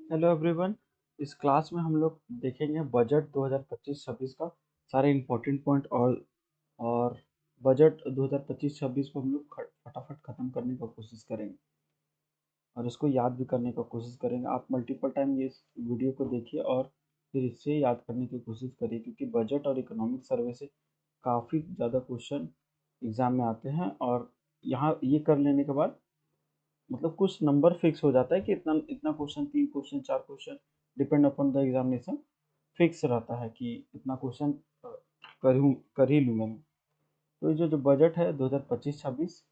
Hello everyone. इस class में हम लोग देखेंगे बजट 2025-26 का सारे इम्पोर्टेंट पॉइंट और बजट 2025-26 को हम लोग फटाफट ख़त्म करने का कोशिश करेंगे और इसको याद भी करने का कोशिश करेंगे। आप मल्टीपल टाइम ये वीडियो को देखिए और फिर इससे याद करने की कोशिश करिए, क्योंकि बजट और इकोनॉमिक सर्वे से काफ़ी ज़्यादा क्वेश्चन एग्ज़ाम में आते हैं। और यहाँ ये कर लेने के बाद मतलब कुछ नंबर फिक्स हो जाता है कि इतना इतना question, 3 question, 4 question, depend upon the examination fix रहता है कि इतना क्वेश्चन कर ही लूँगा मैं। तो ये जो बजट है 2025-26,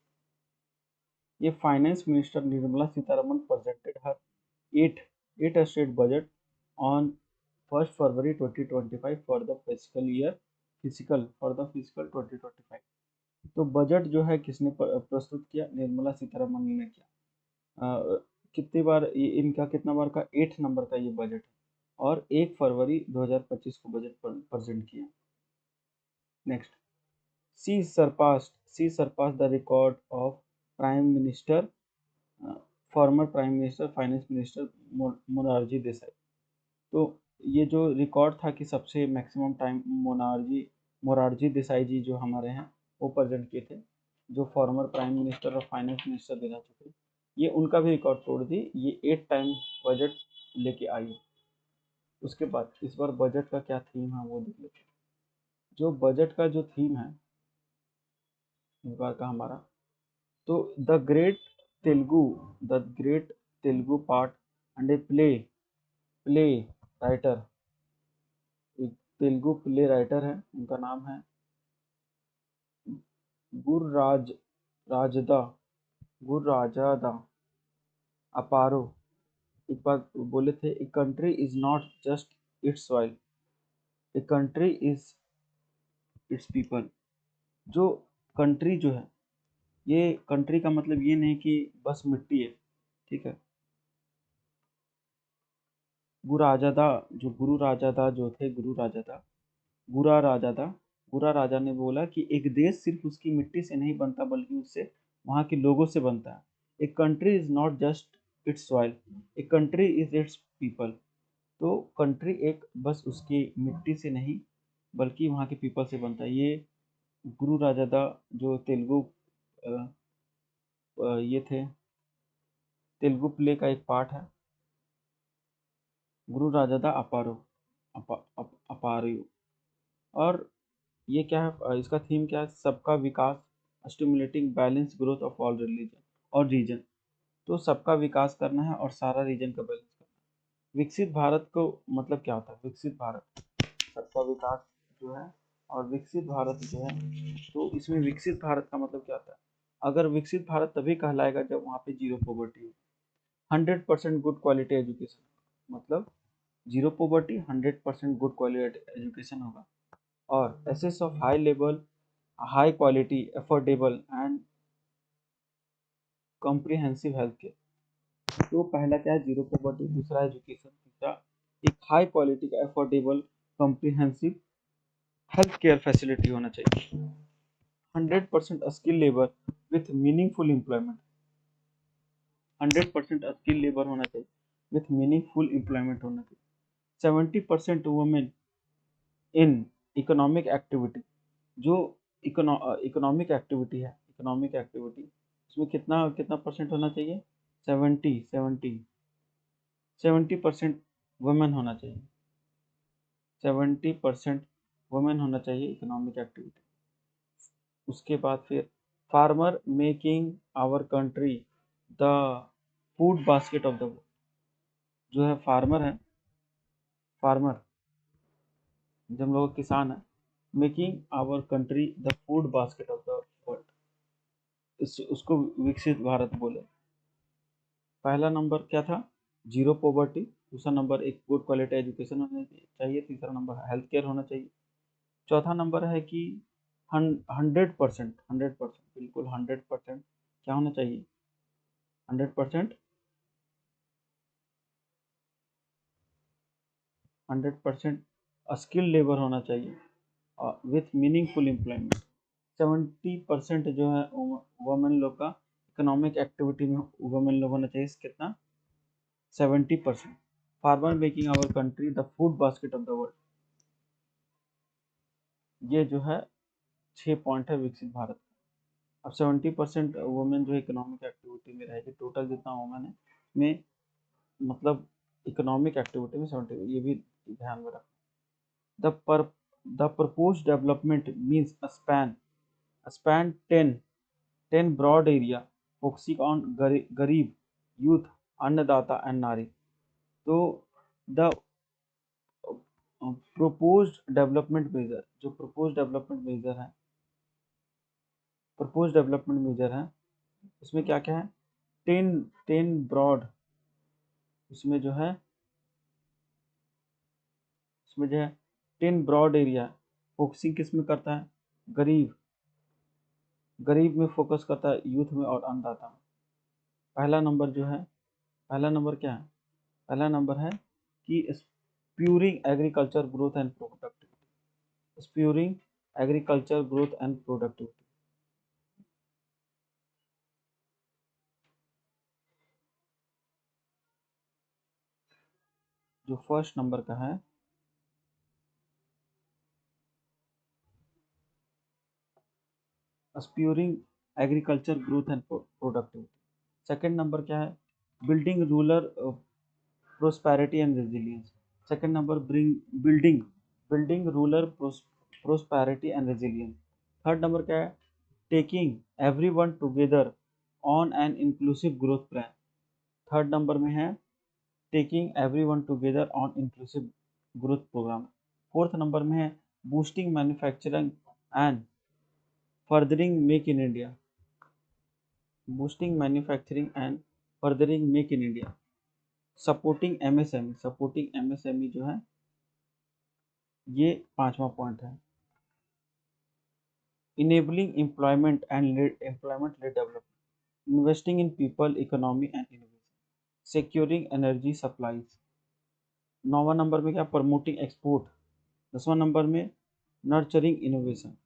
ये finance minister Nirmala Sitharaman presented her eighth eighth straight budget on 1 February 2025 for the physical 2025। तो बजट जो है किसने प्रस्तुत किया? निर्मला सीतारमन ने किया। कितनी बार ये इनका कितना बार का 8 नंबर का ये बजट है और 1 फरवरी 2025 को बजट प्रेजेंट किया। Next, she surpass the record of prime minister, former prime minister, finance minister Morarji Desai. तो ये जो रिकॉर्ड था कि सबसे मैक्सिमम टाइम मोरारजी देसाई जी जो हमारे हैं वो प्रेजेंट किए थे, जो फॉर्मर प्राइम मिनिस्टर और फाइनेंस मिनिस्टर भी रह चुके, ये उनका भी रिकॉर्ड तोड़ दी। ये 8 टाइम बजट लेके आई। उसके बाद इस बार बजट का क्या थीम है वो देख लेते हैं। जो बजट का जो थीम है इस बार का हमारा, तो the great Telugu part and a play writer, एक तेलुगु प्ले राइटर है, उनका नाम है गुरराज राजदा गुरराजादा अपारो। एक बात बोले थे, a country is not just it's soil, a country is it's people. जो कंट्री जो है, ये कंट्री का मतलब ये नहीं कि बस मिट्टी है, ठीक है। गुरा राजादा गुरा राजा ने बोला कि एक देश सिर्फ उसकी मिट्टी से नहीं बनता, बल्कि उससे वहाँ के लोगों से बनता है। A country is not just it's soil, a country is it's people. तो कंट्री एक बस उसकी मिट्टी से नहीं बल्कि वहाँ के पीपल से बनता है। ये गुरु राजादा जो तेलुगु ये थे, तेलुगु प्ले का एक पार्ट है, गुरु राजादा अपारो अपारियो। और ये क्या है, इसका थीम क्या है? सबका विकास, stimulating balance growth of all religion और रीजन। तो सबका विकास करना है और सारा रीजन का बैलेंस करना है। विकसित भारत को मतलब क्या होता है? विकसित भारत, सबका विकास जो है और विकसित भारत जो है, तो इसमें विकसित भारत का मतलब क्या होता है? अगर विकसित भारत तभी कहलाएगा जब वहाँ पे जीरो पॉवर्टी हो, 100% गुड क्वालिटी एजुकेशन, मतलब zero poverty, 100% good quality education होगा, और access of high level, high quality, affordable and comprehensive health care. तो पहला क्या है? जीरो पॉवर्टी, दूसरा एजुकेशन, तीसरा एक हाई क्वालिटी का affordable comprehensive health care facility होना चाहिए। 100% skill labour with meaningful employment, 100% skill labour होना चाहिए विथ मीनिंगफुल एम्प्लॉयमेंट होना चाहिए। 70% वुमेन इन इकोनॉमिक एक्टिविटी। जो इकोनॉमिक एक्टिविटी है, इकोनॉमिक एक्टिविटी इसमें कितना कितना परसेंट होना चाहिए? 70% वुमेन होना चाहिए, 70% वुमेन होना चाहिए इकोनॉमिक एक्टिविटी। उसके बाद फिर farmer making our country the food basket of the world. जो है फार्मर है, फार्मर जो हम लोग किसान है, making our country the food basket of the world, उसको विकसित भारत बोले। पहला नंबर क्या था? Zero poverty. दूसरा नंबर एक गुड क्वालिटी एजुकेशन होना चाहिए। तीसरा नंबर हेल्थ केयर होना चाहिए। चौथा नंबर है कि 100%, बिल्कुल 100% क्या होना चाहिए? 100%, 100% स्किल लेबर होना चाहिए विथ मीनिंगफुल एम्प्लॉयमेंट। 70% जो है वुमेन लोग का इकोनॉमिक एक्टिविटी में वुमेन लोग होना चाहिए, कितना? 70%। Farmer making our country the food basket of the world. ये जो है 6 पॉइंट है विकसित भारत। अब 70% वुमेन जो इकोनॉमिक एक्टिविटी में रहेगी, टोटल जितना वुमेन है में, मतलब इकोनॉमिक एक्टिविटी में 70, ये भी ध्यान में रखना। The propose development means a span 10 broad area focusing on गरीब, यूथ, अन्नदाता एंड नारी। तो द प्रोपोज्ड डेवलपमेंट मेजर, जो प्रपोज डेवलपमेंट मेजर है उसमें क्या क्या है, 10 ब्रॉड, उसमें जो है 10 ब्रॉड एरिया फोकसिंग किस में करता है, गरीब, में फोकस करता है, यूथ में और अन्नदाता में। पहला नंबर जो है, पहला नंबर क्या है, पहला नंबर है कि spurring agriculture growth and productivity, spurring agriculture growth and productivity. जो फर्स्ट नंबर का है, spurring agriculture growth and productivity. Second number क्या है, building rural prosperity and resilience. Second number building rural prosperity and resilience. Third number क्या है, taking everyone together on an inclusive growth plan. Third number में है taking everyone together on inclusive growth programme. Fourth number में है boosting manufacturing and furthering make in India, boosting manufacturing and furthering make in India. Supporting MSME जो है ये पांचवा point है। Enabling employment and employment lead development, investing in people, economy and innovation, securing energy supplies. नौवां number में क्या, promoting export. 10वां number में nurturing innovation.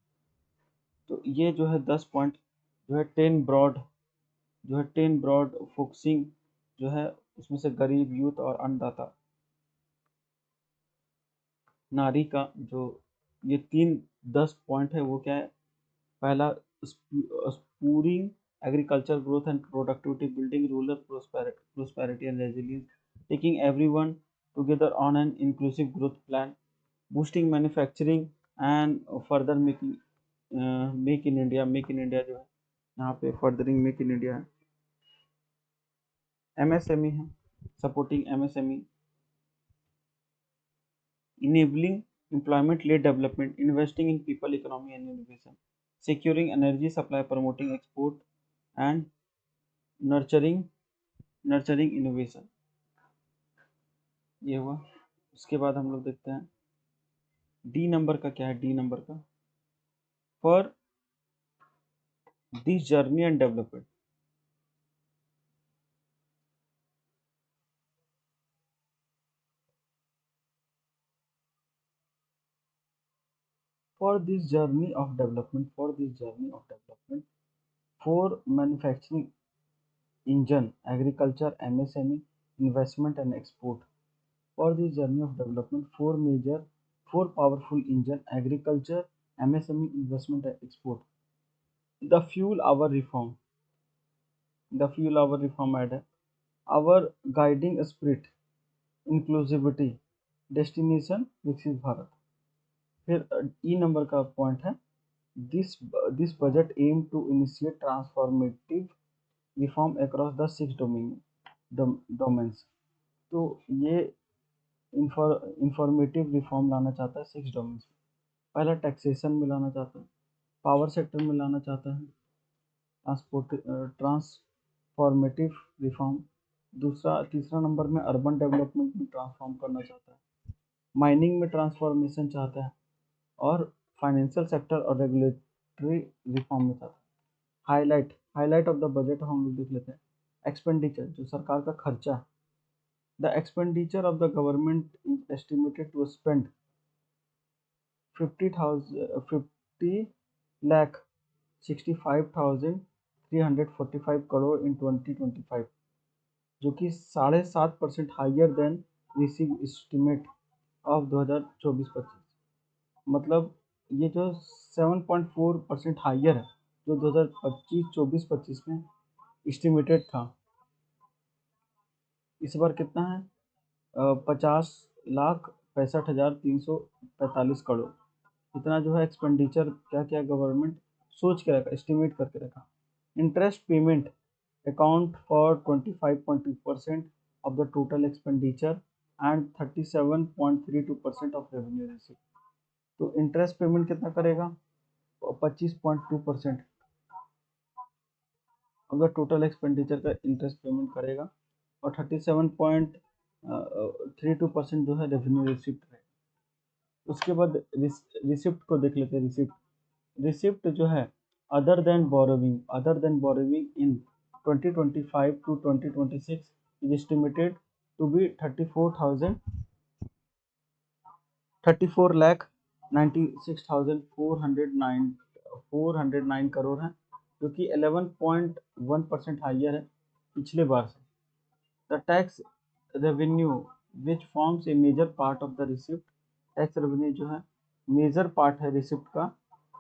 तो ये जो है 10 पॉइंट जो है 10 ब्रॉड, फोकसिंग जो है उसमें से गरीब, यूथ और अन्नदाता, नारी का जो ये 10 पॉइंट है वो क्या है, पहला spurring agriculture growth and productivity, building rural prosperity and resilience, taking everyone together on an inclusive growth plan, boosting manufacturing and further make in India. जो है यहाँ पे फर्दरिंग मेक इन इंडिया है। एमएसएमई है, supporting MSME, enabling employment led development, investing in people, economy and innovation, securing energy supply, promoting export and nurturing innovation। ये हुआ। उसके बाद हम लोग देखते हैं डी नंबर का क्या है, डी नंबर का for this journey and development. For this journey of development for manufacturing engine, agriculture, MSME, investment and export. For this journey of development, four powerful engine: agriculture, MSME, investment and export. The fuel our reform. Ad. Our guiding spirit, inclusivity, destination विकसित भारत। फिर E नंबर का point है, this this budget aim to initiate transformative reform across the 6 domains. तो ये informative reform लाना चाहता है 6 डोमेन्स में। पहला टैक्सेशन में लाना चाहता है, पावर सेक्टर में लाना चाहता है, ट्रांसफॉर्मेटिव रिफॉर्म। तीसरा नंबर में अर्बन डेवलपमेंट में ट्रांसफॉर्म करना चाहता है, माइनिंग में ट्रांसफॉर्मेशन चाहता है, और फाइनेंशियल सेक्टर और रेगुलेटरी रिफॉर्म में चाहता है। हाईलाइट ऑफ द बजट हम लोग देख लेते हैं। एक्सपेंडिचर, जो सरकार का खर्चा, the expenditure of the government is estimated to spend 50,65,345 crore in 2025, जो कि 7.5% higher than receive estimate of 2024-25, मतलब ये जो 7.4% हाइयर है जो 2024-25 में एस्टिमेटेड था, इस बार कितना है? 50,65,345 करोड़। इतना जो है एक्सपेंडिचर क्या क्या गवर्नमेंट सोच के रखा, एस्टिमेट करके रखा। Interest payment account for 25.2% of the total expenditure and 37.32% of revenue receive. तो इंटरेस्ट पेमेंट कितना करेगा? 25.2% ऑफ द टोटल एक्सपेंडिचर का इंटरेस्ट पेमेंट करेगा, और 37.32% जो है रेवेन्यू रिसिप्ट है। उसके बाद रिसिप्ट को देख लेते हैं। रिसिप्ट जो है other than borrowing in 2025 to 2026 is estimated to be 34 lakh 96,409 crore है, जो कि 11.1% हाइयर है पिछले बार से। The tax revenue which forms a major part of the receipt, tax revenue जो है मेजर पार्ट है रिसिप्ट का,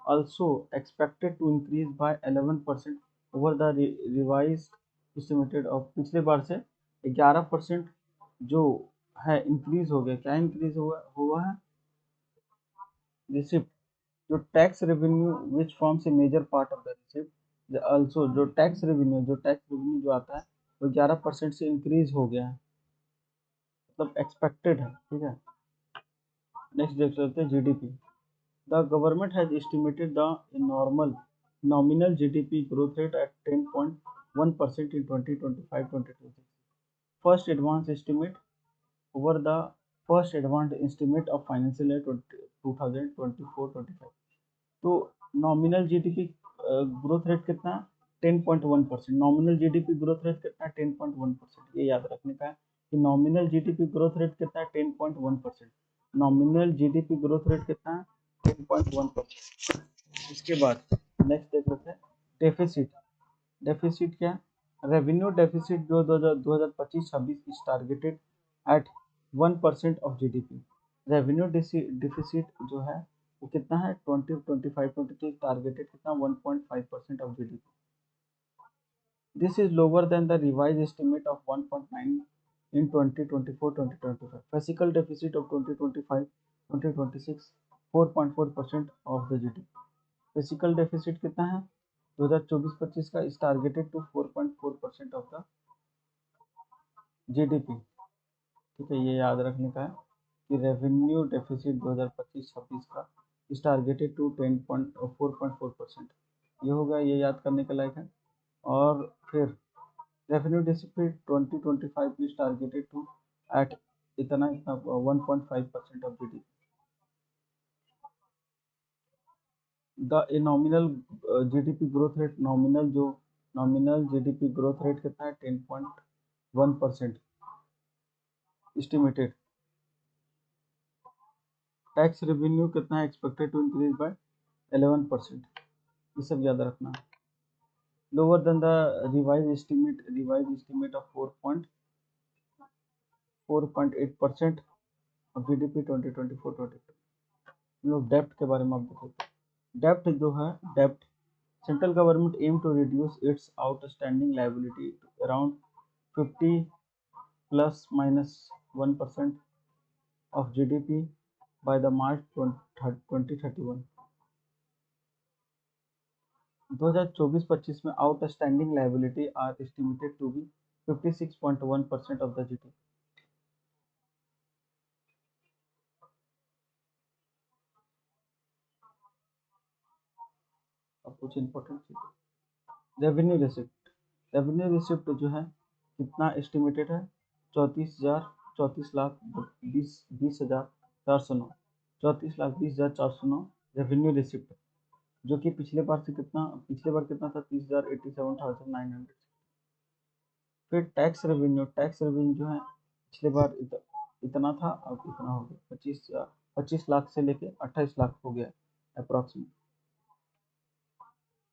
also expected to increase by 11% over the revised estimated of, पिछले बार से 11% जो है इंक्रीज हो गया। क्या इंक्रीज हुआ है? रिसिप्ट। जो tax revenue which forms a major part of the receipt, also जो टैक्स रेवेन्यू जो आता है वो 11% से इंक्रीज हो गया है, मतलब एक्सपेक्टेड है। ठीक है, नेक्स्ट देख सकते हैं GDP. The government has estimated the normal nominal GDP growth rate at 10.1% in 2025-2026. First advanced estimate over the first advanced estimate of financial year 2024-25। तो नॉमिनल जीडीपी ग्रोथ रेट कितना है? 10.1%। नॉमिनल जीडीपी ग्रोथ रेट कितना है? 10.1%। ये याद रखने का है कि नॉमिनल जीडीपी ग्रोथ रेट कितना है? 10.1%। नॉमिनल जीडीपी ग्रोथ रेट कितना है? 10.1%। इसके बाद नेक्स्ट देख लेते हैं डेफिसिट। डेफिसिट क्या? रेवेन्यू डेफिसिट जो 2025-26 is targeted eight 1% of GDP. Revenue deficit जो है वो कितना है? 2025-26 टारगेटेड कितना? 1.5% of GDP. This is lower than the revise estimate of 1.9 in 2024-2025. Fiscal deficit of 2025-2026 4.4% of the GDP। Physical deficit कितना है 2024-25 का? Is targeted to 4.4% of the GDP. ठीक है, ये याद रखने का है कि रेवेन्यू डेफिसिट 2025-26 का इस टारगेटेड टू 4.4%। ये होगा, ये याद करने के लायक है। और फिर revenue deficit 2025 is targeted to at इतना 1.5% of GDP. The nominal GDP growth rate, nominal GDP growth rate कितना है? 10.1% एस्टिमेटेड। टैक्स रेवेन्यू कितना है? Expected to increase by 11%। ये सब याद रखना है। Lower than the revise estimate of 4.8% of GDP 2024-25। लोग डेप्ट के बारे में आप देखते हैं। डेप्ट जो है, डेप्ट central government aim to reduce its outstanding liability around 50 ±1% of GDP by the March 2031। 2024-25 में outstanding liability are estimated to be 56.1% of the GDP. अब कुछ इंपॉर्टेंट चीजें। रेवेन्यू रिसिप्ट जो है कितना एस्टिमेटेड है? 34,20,409 34,20,409 रेवेन्यू रिसिप्ट, जो कि पिछले बार कितना था? 30,87,900। फिर टैक्स रेवेन्यू जो है पिछले बार इतना था, अब इतना हो गया 25 लाख से लेके 28 लाख हो गया अप्रॉक्सीमेट।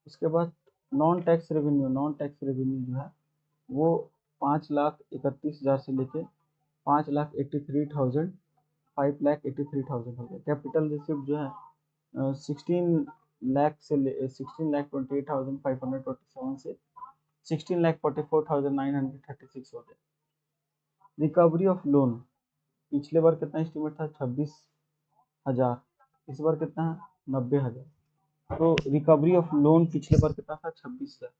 उसके बाद नॉन टैक्स रेवेन्यू जो है वो 5,31,000 से लेके 5,83,000, 5,83,000 हो गया। कैपिटल रिसिप्ट जो है 16,28,527 से 16,44,936 हो गया। रिकवरी ऑफ लोन पिछले बार कितना एस्टिमेट था? 26,000। इस बार कितना है? 90,000। तो रिकवरी ऑफ लोन पिछले बार कितना था? 26,000।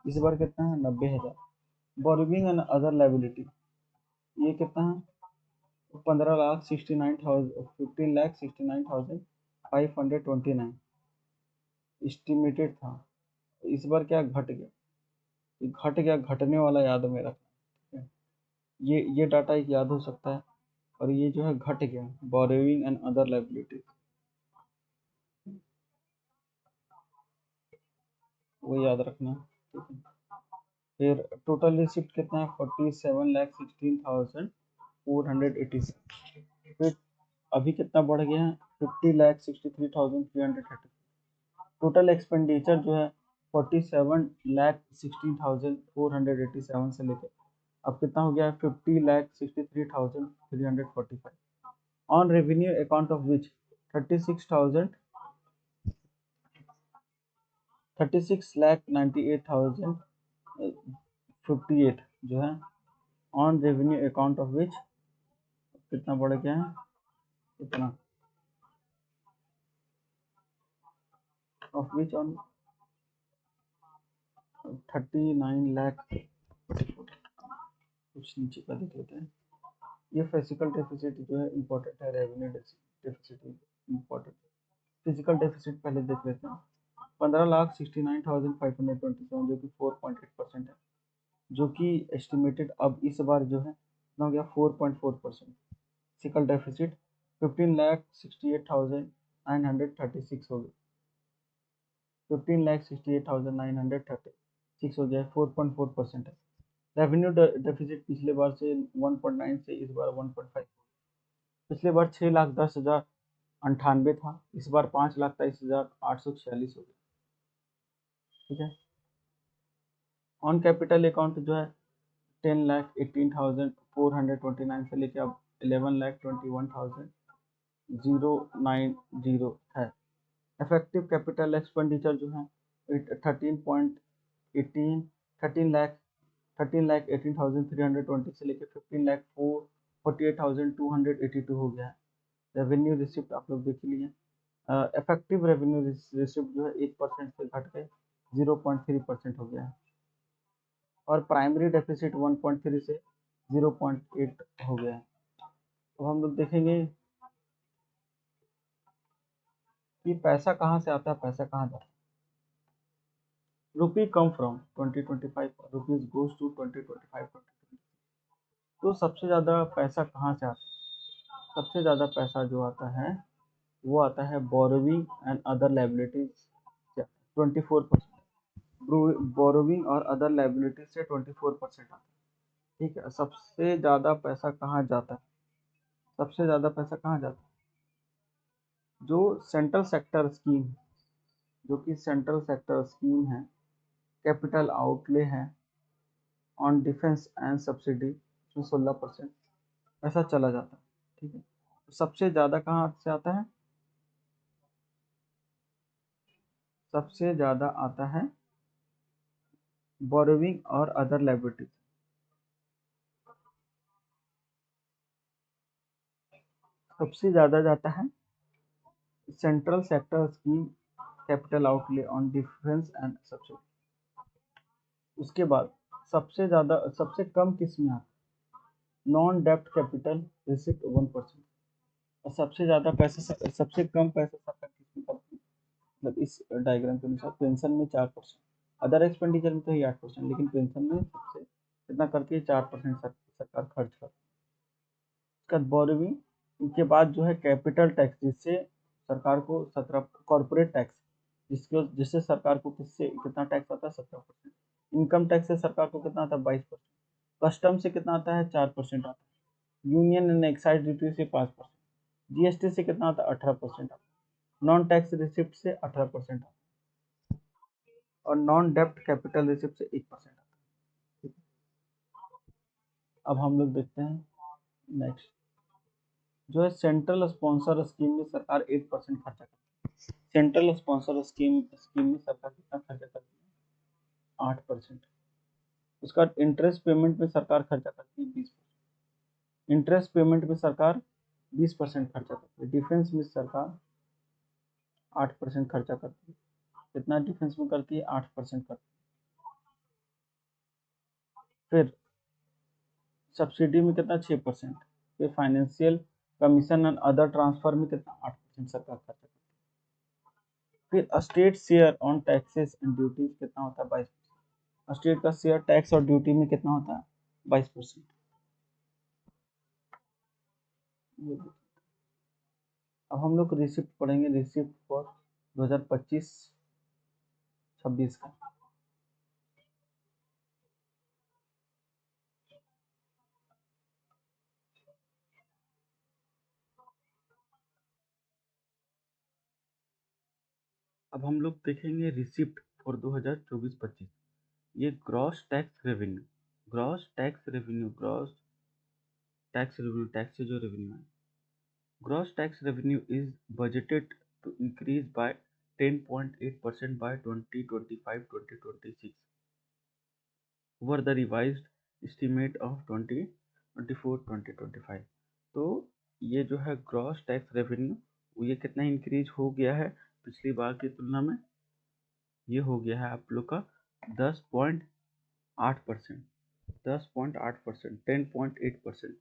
इस बार कितना है? 90,000। बोरोइंग एंड अदर लायबिलिटी ये कितना है? 15,69,529 एस्टिमेटेड था। इस बार क्या घट गया? घट गया, घटने वाला याद में रखना। ये डाटा एक याद हो सकता है। और ये जो है घट गया, बोरोइंग एंड अदर लायबिलिटी, वो याद रखना। ठीक है। फिर टोटल रिसिप्ट कितना है? 47,16,486। फिर अभी कितना बढ़ गया है? 50,63,330। टोटल एक्सपेंडिचर जो है 47,16,487 से लेकर अब कितना हो गया है? 50,63,345। On revenue account of which 36,98,058 जो है on revenue account of which कितना बढ़ गया है? कितना ऑफ विच ऑन 39 लाख। कुछ नीचे का देख लेते हैं। ये फिजिकल डेफिसिट जो है इम्पोर्टेंट है, revenue deficit important. Physical deficit पहले देख लेते हैं। 15,69,527 जो कि 4.8% है, जो कि एस्टिमेटेड अब इस बार जो है ना हो गया 4.4%। फिजिकल डेफिसिट 15,68,936 हो गया। 15,68,936 हो गया, 4.4% है। रेवेन्यू डेफिसिट पिछले बार से 1.9 से इस बार 1.5। पिछले बार 6,10,098 था, इस बार 5,23,846 हो गया। ठीक है। ऑन कैपिटल अकाउंट जो है 10,18,429 से लेकर अब 11,21,090 है। इफेक्टिव कैपिटल एक्सपेंडिचर जो है 13.18 13,18,320 से लेकर 15,48,282 हो गया है। रेवेन्यू रिसिप्ट आप लोग देख लिए। इफेक्टिव रेवेन्यू रिसिप्ट जो है 1% से घट के 0.3% हो गया है। और प्राइमरी डेफिसिट 1.3 से 0.8 हो गया है। तो हम लोग देखेंगे कि पैसा कहाँ से आता है, पैसा कहाँ जाता है। Rupee come from 2025, rupees goes to 2025। तो सबसे ज़्यादा पैसा कहाँ से आता है? सबसे ज़्यादा पैसा जो आता है वो आता है बोरोविंग एंड अदर लाइबिलिटीज से 24%। बोरोविंग और अदर लाइबिलिटीज से 24% आता है। ठीक है। सबसे ज़्यादा पैसा कहाँ जाता है? सबसे ज़्यादा पैसा कहाँ जाता है? जो सेंट्रल सेक्टर स्कीम, जो कि सेंट्रल सेक्टर स्कीम है, कैपिटल आउटले है ऑन डिफेंस एंड सब्सिडी, उसमें 16% ऐसा चला जाता है। ठीक है। सबसे ज़्यादा कहाँ से आता है? सबसे ज़्यादा आता है बोरोविंग और अदर लाइबिलिटीज। सबसे ज़्यादा जाता है central sector scheme, capital outlay on defence and subsidy. उसके बाद सबसे ज़्यादा, सबसे कम किस में आता है? नॉन डेप्ट कैपिटल रिसिप्ट 1%। और सबसे ज़्यादा पैसा, सबसे कम पैसा सरकार किस में करती है? मतलब इस डायग्राम के अनुसार पेंशन में 4%, अदर एक्सपेंडिचर में तो ही 8%, लेकिन पेंशन में सबसे कितना करती है? 4% सरकार खर्च करती है। उसके बाद बोरोविंग, इनके बाद जो है कैपिटल टैक्स, जिससे सरकार को 17, कॉर्पोरेट टैक्स जिससे सरकार को किससे कितना टैक्स आता है? 17%। इनकम टैक्स से सरकार को कितना आता है? 22%। कस्टम से कितना आता है? 4% आता है। यूनियन एंड एक्साइज ड्यूटी से 5%। जीएसटी से कितना आता है? 18% आता है। नॉन टैक्स रिसिप्ट से 18% आता है। और नॉन डेप्ट कैपिटल रिसिप्ट से 1% आता है। अब हम लोग देखते हैं नेक्स्ट जो है सेंट्रल स्पॉन्सर स्कीम में सरकार 8% खर्चा करती है। सेंट्रल स्पॉन्सर स्कीम स्कीम में सरकार कितना खर्चा करती है? 8%। उसका इंटरेस्ट पेमेंट में सरकार खर्चा करती है 20%। इंटरेस्ट पेमेंट में सरकार 20% खर्चा करती है। डिफेंस में सरकार 8% खर्चा करती है। कितना डिफेंस में करती है? 8% करती है। फिर सब्सिडी में कितना? 6%। फिर financial commission and other transfer में कितना? 8% सरकार खर्चा करती है। फिर state share on taxes and duties कितना होता है? 22%। स्टेट का शेयर टैक्स और ड्यूटी में कितना होता है? 22%। अब हम लोग रिसिप्ट पढ़ेंगे, रिसिप्ट फॉर 2025-26 का। अब हम लोग देखेंगे रिसिप्ट फॉर 2024-25। ये gross tax revenue, gross tax revenue, gross tax revenue, tax से जो रेवेन्यू है, gross tax revenue is budgeted to increase by 10.8% by 2025-2026 over the revised estimate of 2024-2025। तो ये जो है ग्रॉस टैक्स रेवेन्यू ये कितना इंक्रीज हो गया है पिछली बार की तुलना में? ये हो गया है आप लोग का 10.8%, 10.8%, 10.8%।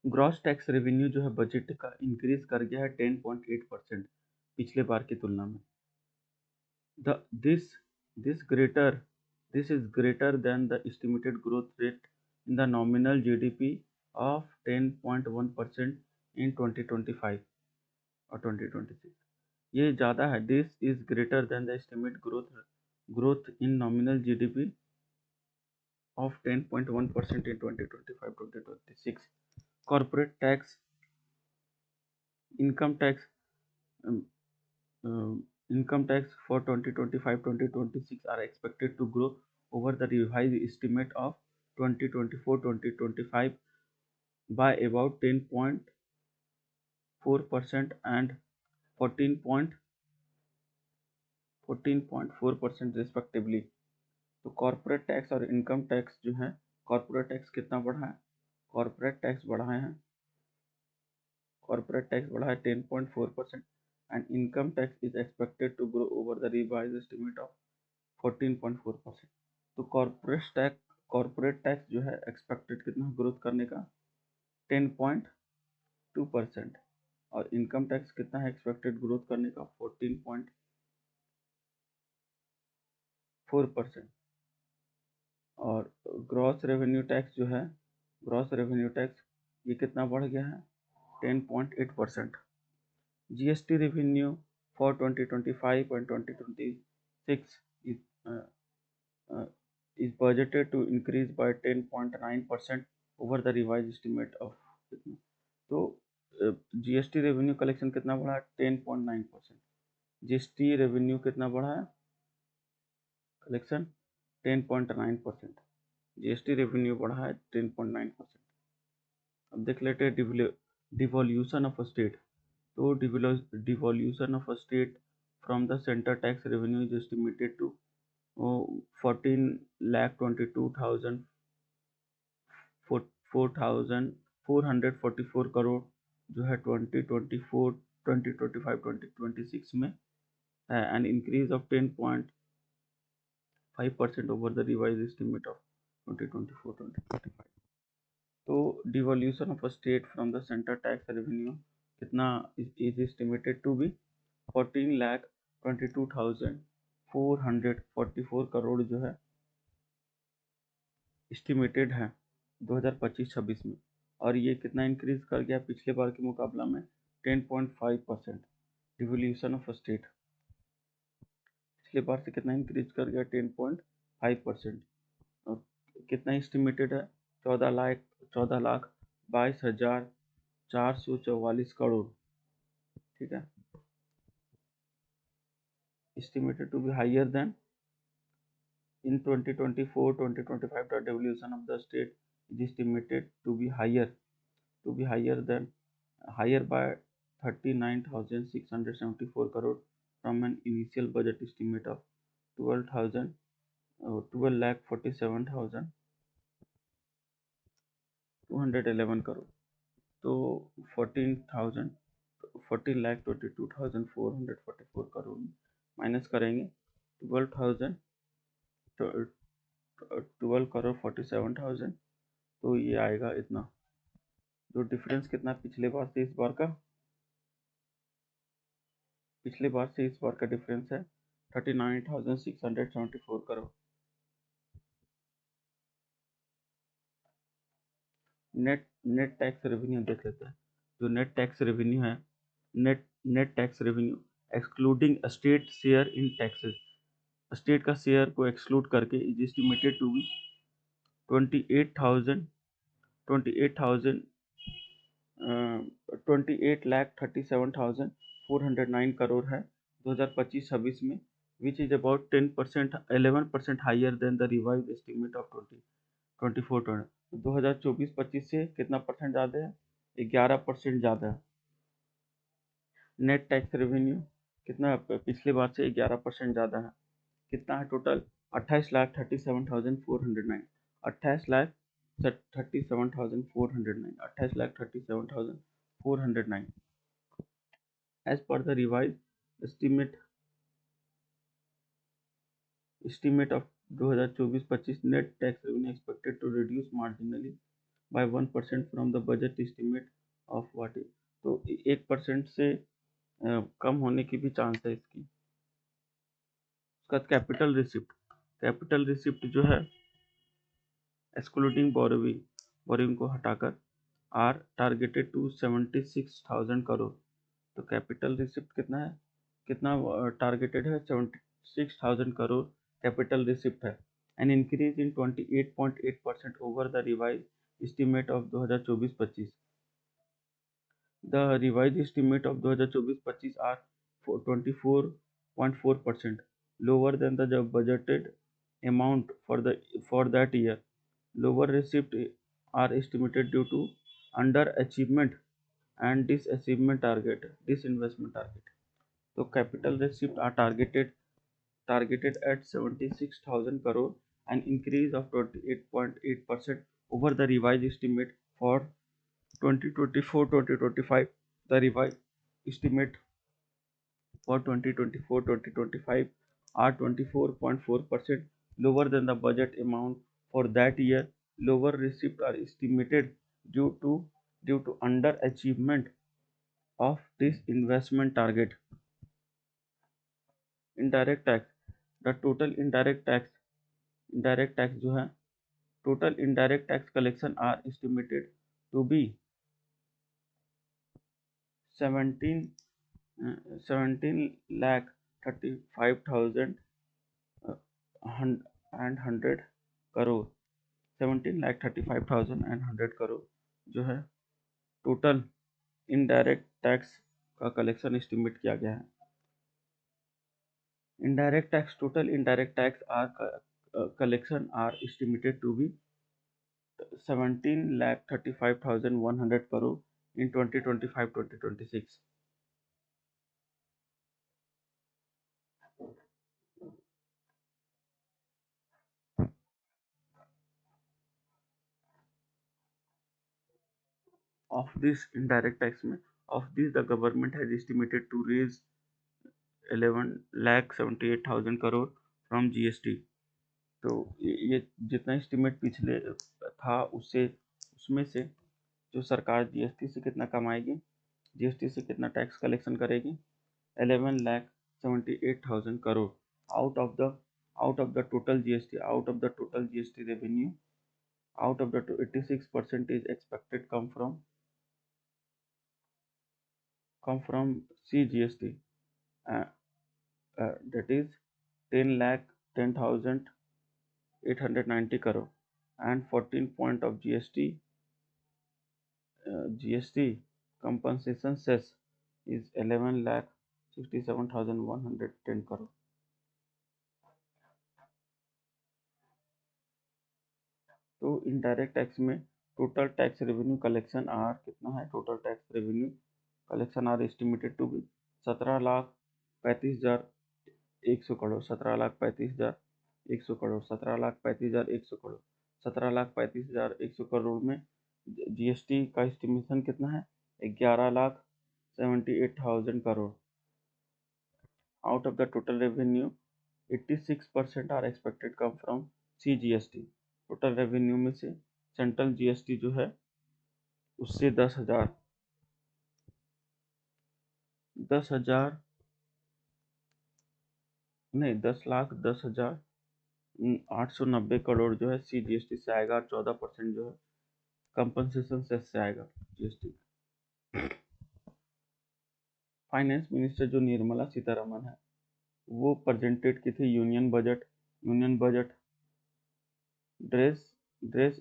ग्रॉस टैक्स रेवेन्यू जो है बजट का इंक्रीज कर गया है 10.8% पिछले बार की तुलना में। The this greater this is greater than the estimated growth rate in the nominal GDP of 10.1% इन 2025 और 2026। ये ज़्यादा है। This is greater than the estimate growth in nominal GDP of 10.1% in 2025-2026। Corporate tax, income tax, um, income tax for 2025-2026 are expected to grow over the revised estimate of 2024-2025 by about 10.4% and 14.4% respectively। तो corporate tax और income tax जो है, corporate tax कितना बढ़ा है? Corporate tax बढ़ाए हैं, corporate tax बढ़ा है 10.4% and income tax is expected to grow over the revised estimate of 14.4%। तो कॉर्पोरेट टैक्स जो है एक्सपेक्टेड कितना ग्रोथ करने का? 10.2%। और इनकम टैक्स कितना है एक्सपेक्टेड ग्रोथ करने का? 14.4%। और ग्रॉस रेवेन्यू टैक्स जो है, ग्रॉस रेवेन्यू टैक्स ये कितना बढ़ गया है? 10.8%। GST revenue for 2025 and 2026 is budgeted to increase by 10.9% over the revised estimate of कितना? तो GST रेवेन्यू कलेक्शन कितना बढ़ा है? 10.9%। GST रेवेन्यू कितना बढ़ा है? कलेक्शन 10.9%। GST रेवेन्यू बढ़ा है 10.9%। अब देख लेते हैं डिवोल्यूशन ऑफ स्टेट। तो devolution of a state from the center tax revenue is estimated to 14,22,444 crore जो है 2024 2025 2026 में है, an increase of 10.5% over the revised estimate of 2024-2025। तो devolution of a state from the center tax revenue कितना is estimated to be 14,22,444 crore जो है estimated है 2025-26 में। और ये कितना इंक्रीज कर गया पिछले बार के मुकाबला में? 10.5%। डिवोल्यूशन ऑफ स्टेट पिछले बार से कितना इंक्रीज कर गया? 10.5%। और कितना एस्टिमेटेड है? 14,22,444 करोड़। ठीक है, estimated to be higher than in 2024-2025 the devolution of the state is estimated to be higher than higher by 39,674 crore from an initial budget estimate of 12,000 12 lakh 47,211 crore. तो 14,000 14 लाख 22,444 करोड़ माइनस करेंगे 12,000 12 करोड़ 47,000, तो ये आएगा इतना। जो डिफरेंस कितना पिछले बार से इस बार का, पिछले बार से इस बार का डिफरेंस है 39,674 करोड़। नेट टैक्स रेवेन्यू देख लेते हैं। जो नेट टैक्स रेवेन्यू है, net tax revenue excluding state share in taxes, state का शेयर को एक्सक्लूड करके is estimated to be 28,37,409 crore है 2025-26 में, which is about 11% higher than the revise estimate of 2024-20। 2024-25 से कितना परसेंट ज़्यादा है? 11% ज़्यादा है। नेट टैक्स रेवेन्यू कितना पिछले बार से 11% ज़्यादा है। कितना है total? 28,37,409 28,37,409 as per the revised estimate of 2024-25 net tax revenue expected to reduce marginally by 1% from the budget estimate of what is, तो 1% से कम होने की भी चांस है इसकी। उसका कैपिटल रिसिप्ट जो है एक्सक्लूडिंग बोरोइंग को हटाकर आर टारगेटेड टू 76,000 करोड़। तो कैपिटल रिसिप्ट कितना है, कितना टारगेटेड है? 76,000 करोड़ कैपिटल रिसिप्ट है। An increase in 28.8% over the revise estimate of 2024-25। The revise estimate of 2024-25 are 24.4% lower than the budgeted amount for that year. Lower receipts are estimated due to underachievement and disinvestment target. So capital receipts are targeted at 76,000 crore, an increase of 28.8% over the revised estimate for 2024-2025. The revised estimate for 2024-2025 are 24.4% lower than the budget amount for that year. Lower receipts are estimated due to underachievement of this investment target. Indirect tax, the total indirect tax जो है, total indirect tax collection are estimated to be 17 lakh 35,000 and 100 crore. 17,35,100 crore जो है total indirect tax का collection estimate किया गया है। Indirect tax, total indirect tax are collection are estimated to be 17,35,100 crore in 2025-2026. Of this indirect tax में, of this the government has estimated to raise 11,78,000 crore from GST। तो ये जितना estimate पिछले था उसमें से जो सरकार जीएसटी से कितना कमाएगी, जीएसटी से कितना टैक्स कलेक्शन करेगी? 11,78,000 crore out of the total GST revenue, out of the 86% is expected come from CGST, that is 10,10,890 crore, and 14 point of GST compensation cess is 11,67,110 crore. तो इनडायरेक्ट टैक्स में total tax revenue collection are कितना है, total tax revenue collection are estimated to be 17,35,100 crore, 17,35,100 crore, 17,35,100 crore, 17,35,100 crore में GST का estimation कितना है, 11,78,000 crore. Out of the total revenue 86% are expected come from CGST। Total revenue में से सेंट्रल जीएसटी जो है उससे 10,000 नहीं 10,10,890 करोड़ जो है CGST से आएगा और 14% जो है कंपनसेशन सेस से आएगा जीएसटी। फाइनेंस मिनिस्टर जो निर्मला सीतारमन है वो प्रेजेंटेड की थी union budget dress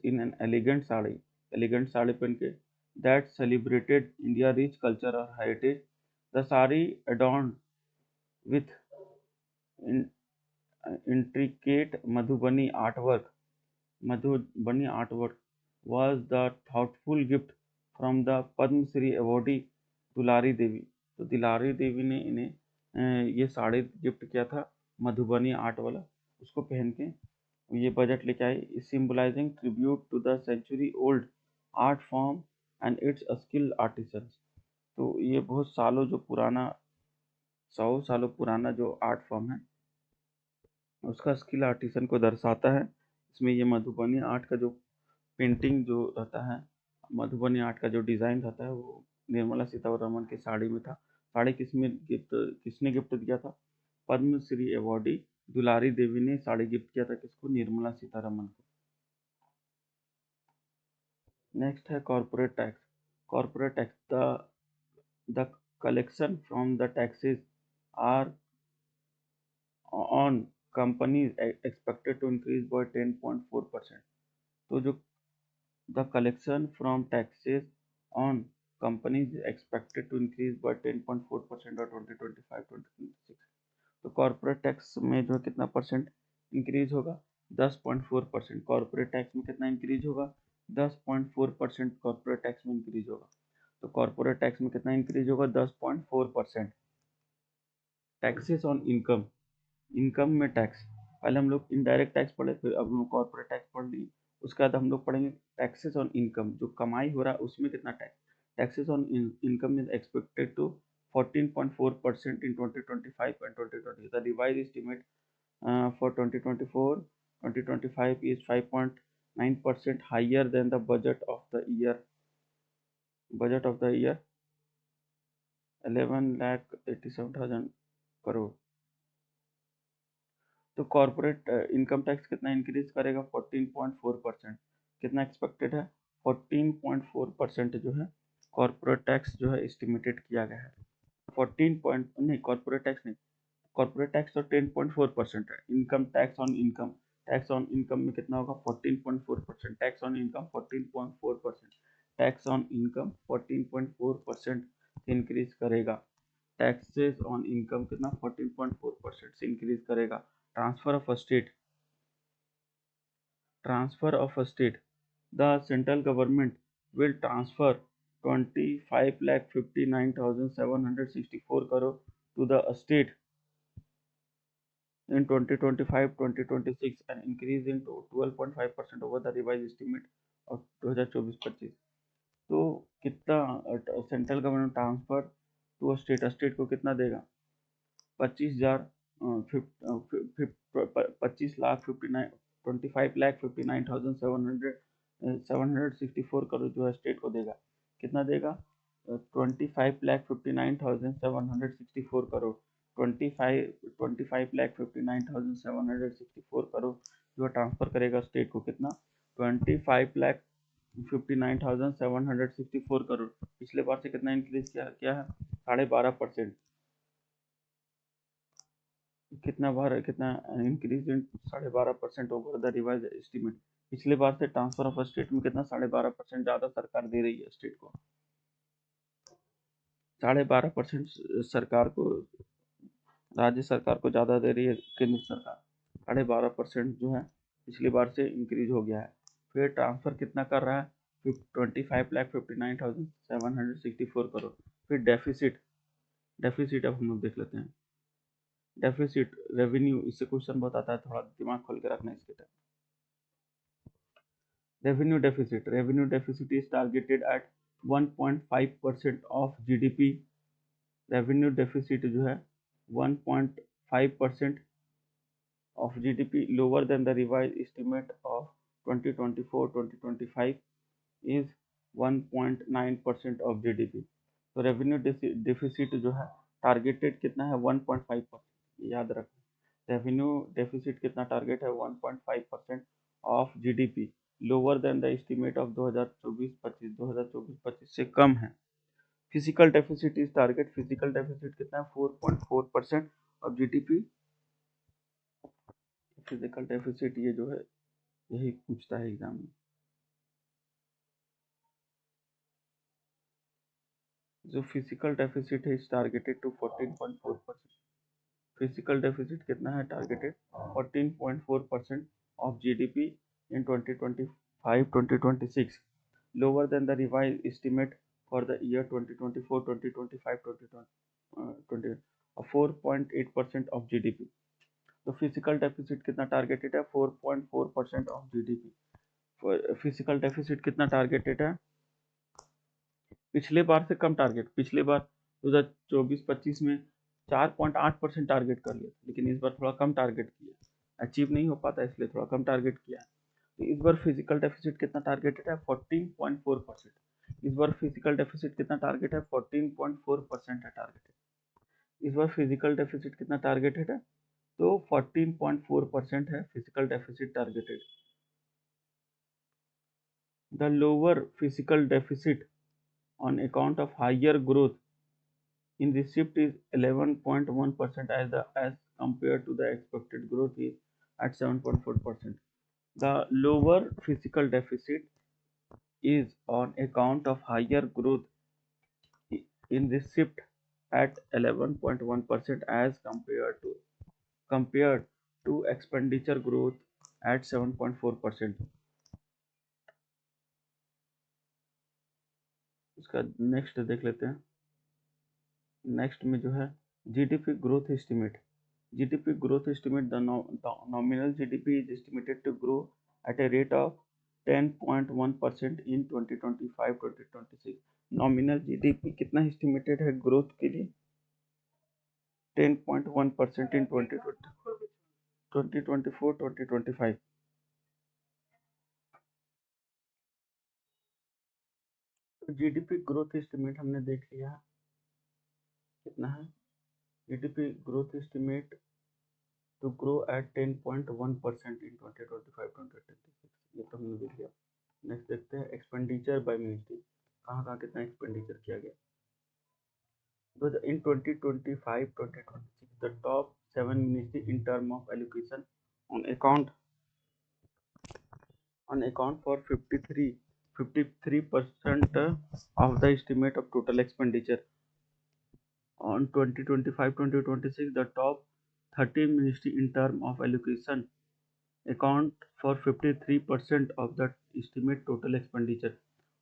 in an elegant sari पहन के that celebrated India rich culture और heritage. The sari adorned with intricate Madhubani artwork was the thoughtful gift from the Padma Shri awardee Dulari Devi. तो दुलारी देवी ने इन्हें ये साड़ी गिफ्ट किया था मधुबनी आर्ट वाला, उसको पहन के ये बजट लेके आई, symbolising tribute to the century old art form and its skill artisans. तो ये बहुत सालों जो पुराना 100 सालों पुराना जो आर्ट फॉर्म है उसका स्किल आर्टिसन को दर्शाता है। इसमें ये मधुबनी आर्ट का जो पेंटिंग जो रहता है, मधुबनी आर्ट का जो डिज़ाइन रहता है वो निर्मला सीतारमन की साड़ी में था। साड़ी किसने गिफ्ट दिया था, पद्मश्री अवॉर्डी दुलारी देवी ने साड़ी गिफ्ट किया था किसको, निर्मला सीतारमन को। नेक्स्ट है corporate tax. The collection from the taxes are on companies expected to increase by 10.4%। तो जो the collection from taxes on companies expected to increase by 10.4% और 2025-2026। तो कॉर्पोरेट टैक्स में जो कितना परसेंट इंक्रीज होगा, 10.4%। कॉर्पोरेट टैक्स में कितना इंक्रीज होगा, 10.4% कॉर्पोरेट टैक्स में इंक्रीज होगा। तो कॉर्पोरेट टैक्स में कितना इंक्रीज होगा, 10.4%। टैक्सेस ऑन इनकम में टैक्स, पहले हम लोग इनडायरेक्ट टैक्स पढ़े, फिर अब हम लोग कॉर्पोरेट टैक्स पढ़ लिए, उसके बाद हम लोग पढ़ेंगे टैक्सेस ऑन इनकम, जो कमाई हो रहा है उसमें कितना tax. Taxes on income is expected to 14.4% in 2025 and 2020. The revised estimate for 2024-2025 is 5.9% higher than the budget of the year 11,87,000 crore. तो कॉर्पोरेट इनकम टैक्स कितना इंक्रीज करेगा, 14.4%। कितना एक्सपेक्टेड है, 14.4% जो है कॉर्पोरेट टैक्स जो है एस्टिमेटेड किया गया है। 14 पॉइंट नहीं, कॉर्पोरेट टैक्स तो 10.4% है। इनकम टैक्स ऑन इनकम में कितना होगा, 14.4%। Tax on income 14.4%, tax on income 14.4% increase करेगा। टैक्सेस ऑन इनकम कितना 14.4% से इंक्रीज करेगा। Transfer of state, the central government will transfer 25,59,764 crore to the state in 2025-2026, an increase in 12.5% over the revised estimate of 2024-25। तो कितना central government transfer to state को कितना देगा, 25,59,764 करोड़ जो है स्टेट को देगा। कितना देगा, 25,59,764 करोड़, 25,59,764 करोड़ जो ट्रांसफर करेगा स्टेट को। कितना, 25,59,764 करोड़। पिछले बार से कितना इंक्रीज किया है, 12.5%। कितना increase in 12.5% over the revise estimate. पिछले बार से ट्रांसफर ऑफ स्टेट में कितना 12.5% ज्यादा सरकार दे रही है स्टेट को। 12.5% सरकार को, राज्य सरकार को ज्यादा दे रही है केंद्र सरकार। 12.5% जो है पिछली बार से इंक्रीज हो गया है। फिर ट्रांसफर कितना कर रहा है, 25,59,764 करोड़। फिर डेफिसिट, डेफिसिट अब हम लोग देख लेते हैं। डेफिसिट रेवेन्यू, इससे क्वेश्चन बहुत आता है, थोड़ा दिमाग खोल के रखना इसके time. Revenue deficit is targeted eight 1.5% of GDP. Revenue deficit जो है 1.5% of GDP, lower than the revised estimate of 2024-2025 is 1.9% of GDP। तो रेवेन्यू डेफिसिट जो है टारगेटेड कितना है, 1.5%, याद रखना। रेवेन्यू डेफिसिट कितना टारगेट है, 1.5% of GDP, lower than the estimate of 2024-25 से कम है। Physical deficit is target, physical deficit कितना है, 4.4% ऑफ जीडीपी। फिजिकल डेफिसिट ये जो है यही पूछता है एग्जाम में। जो फिजिकल डेफिसिट है is targeted to 14.4%। Physical deficit कितना है targeted, 14.4% of GDP in 2025-2026, lower than the revise estimate for the year 2024-2025-2020 4.8% of GDP. तो फिजिकल डेफिसिट कितना टारगेटेड है, 4.4% ऑफ जीडीपी। फिजिकल डेफिसिट कितना टारगेटेड है, पिछले बार से कम टारगेट। पिछले बार 2024-25 में 4.8% टारगेट कर लिया, लेकिन इस बार थोड़ा कम टारगेट किया, अचीव नहीं हो पाता इसलिए थोड़ा कम टारगेट किया है। तो इस बार फिजिकल डेफिसिट कितना टारगेटेड है, 14.4%। इस बार फिजिकल डेफिसिट कितना टारगेट है, 14.4% है टारगेटेड। इस बार फिजिकल डेफिसिट कितना टारगेटेड है, तो 14.4% है physical deficit targeted. The lower physical deficit on account of higher growth in receipt is 11.1% as compared to the expected growth is at 7.4%. The lower fiscal deficit is on account of higher growth in receipt at 11.1% as compared to expenditure growth at 7.4%. इसका next देख लेते हैं। Next में जो है GDP growth estimate. GDP growth estimate, the nominal GDP is estimated to grow at a rate of 10.1% in 2025-2026। Nominal GDP कितना estimated है growth के लिए, 10.1% इन 2024-2025। तो जीडीपी ग्रोथ एस्टिमेट हमने देख लिया कितना है, GDP growth estimate to grow at 10.1% in 2025-2026, ये तो हमने देख लिया। नेक्स्ट देखते हैं एक्सपेंडिचर बाय मिनिस्ट्री, कहाँ कहाँ कितना एक्सपेंडिचर किया गया। तो in 2025-2026 the top 7 ministry in term of allocation on account for 53% of the estimate of total expenditure on 2025-2026 the top 13 ministry in term of allocation account for 53% of the estimate total expenditure.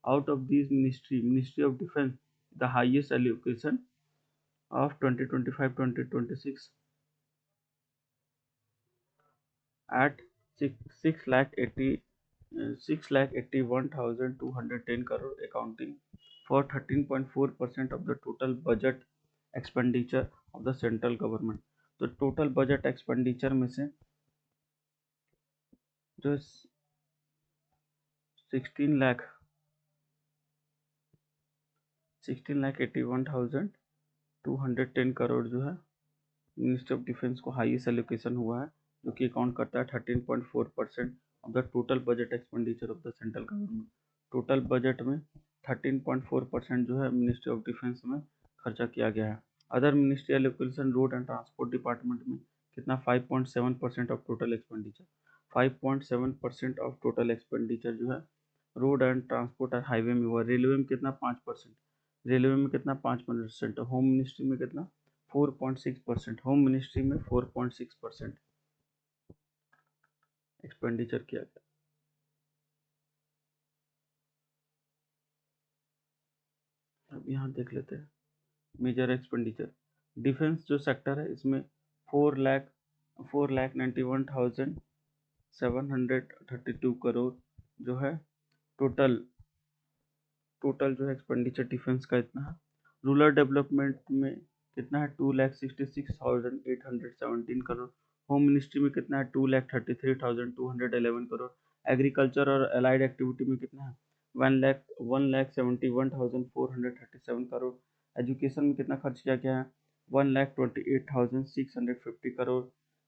Out of these Ministry of Defense, the highest allocation of 2025-2026 at 6,81,210 crore, accounting for 13.4% of the total budget expenditure of the central government। तो total budget expenditure में से जो 16,81,210 करोड़ जो है ministry of defence को highest allocation हुआ है, जो कि अकाउंट करता है 13.4% of the total budget expenditure of the central government. Total budget में 13.4% जो है मिनिस्ट्री ऑफ डिफेंस में खर्चा किया गया है। Other ministry allocation road and transport department में कितना, 5.7% of total expenditure. 5.7% of total expenditure जो है रोड एंड ट्रांसपोर्ट और हाईवे में हुआ। रेलवे में कितना, 5%। रेलवे में कितना, 5%। होम मिनिस्ट्री में कितना, 4.6%। होम मिनिस्ट्री में 4.6% एक्सपेंडिचर किया गया। अब यहाँ देख लेते हैं मेजर एक्सपेंडिचर। डिफेंस जो सेक्टर है इसमें 4,91,732 करोड़ जो है टोटल जो है एक्सपेंडिचर डिफेंस का इतना है। रूरल डेवलपमेंट में कितना है 2,66,817 करोड़। होम मिनिस्ट्री में कितना है 2,33,211 करोड़। एग्रीकल्चर और अलाइड एक्टिविटी में कितना है 1,71,437 करोड़। एजुकेशन में कितना खर्च किया गया है 1,28,650 करोड़।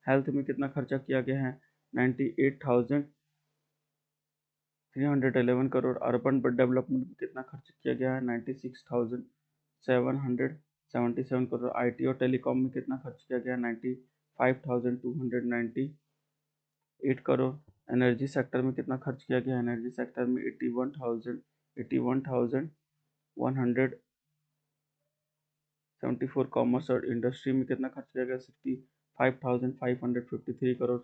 हेल्थ में कितना खर्चा किया गया है 98,311 करोड़। अर्बन डेवलपमेंट में कितना खर्च किया गया है 96,777 करोड़। आईटी और टेलीकॉम में कितना खर्च किया गया है 95,298 करोड़। एनर्जी सेक्टर में कितना खर्च किया गया है एनर्जी सेक्टर में 81,174। कॉमर्स और इंडस्ट्री में कितना खर्च किया गया 65,553 करोड़।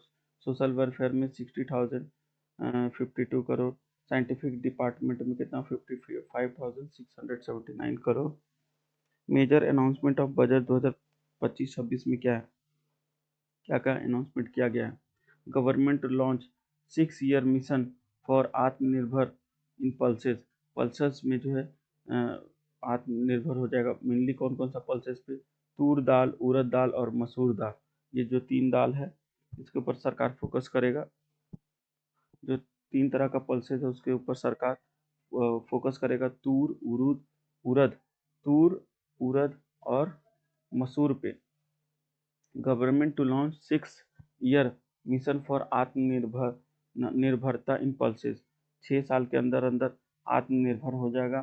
सोशल वेलफेयर में 60,052 करोड़। साइंटिफिक डिपार्टमेंट में कितना 55,679 crore. Major announcement of budget 2025-26 में क्या है, क्या क्या अनाउंसमेंट किया गया है। Government launch 6 year mission for आत्मनिर्भर इन पल्सेस। पल्सेस में जो है आत्मनिर्भर हो जाएगा। मेनली कौन कौन सा पल्सेस पे, तूर दाल, उड़द दाल और मसूर दाल, ये जो 3 दाल है इसके ऊपर सरकार फोकस करेगा। जो 3 तरह का पल्सेस है उसके ऊपर सरकार फोकस करेगा। तूर, उड़द और मसूर पे। Government to launch 6 year mission for Nirbharta in pulses. 6 साल के अंदर अंदर आत्मनिर्भर हो जाएगा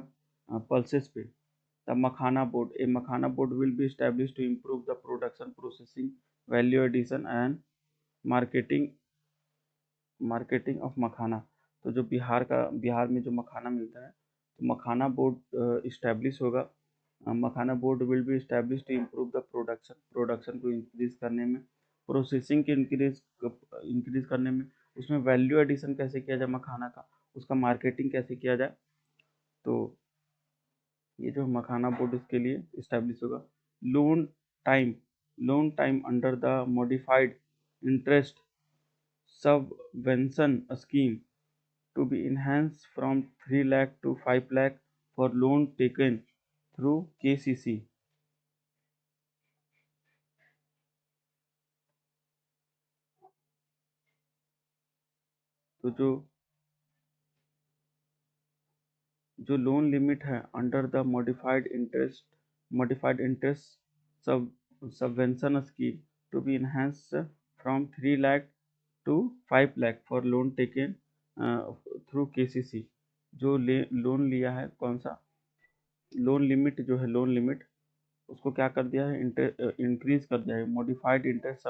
पल्सेस पे। The makhana board, a makhana board will be establish to improve the production, processing, value addition and marketing of makhana. तो जो बिहार में जो मखाना मिलता है तो मखाना बोर्ड इस्टेब्लिश होगा। Makhana board will be establish to improve the production को इंक्रीज करने में, प्रोसेसिंग के इंक्रीज करने में, उसमें वैल्यू एडिशन कैसे किया जाए मखाना का, उसका मार्केटिंग कैसे किया जाए। तो ये जो मखाना बोर्ड इसके लिए इस्टेब्लिश होगा। Loan time under the modified interest subvention scheme to be enhanced from 3 lakh to 5 lakh for loan taken through KCC। तो जो लोन लिमिट है under the modified interest subvention scheme to be enhanced from 3 lakh to 5 lakh for loan taken through KCC। जो loan लिया है, कौन सा loan limit जो है, लोन लिमिट उसको क्या कर दिया है इंक्रीज कर दिया है। मॉडिफाइड इंटरेस्ट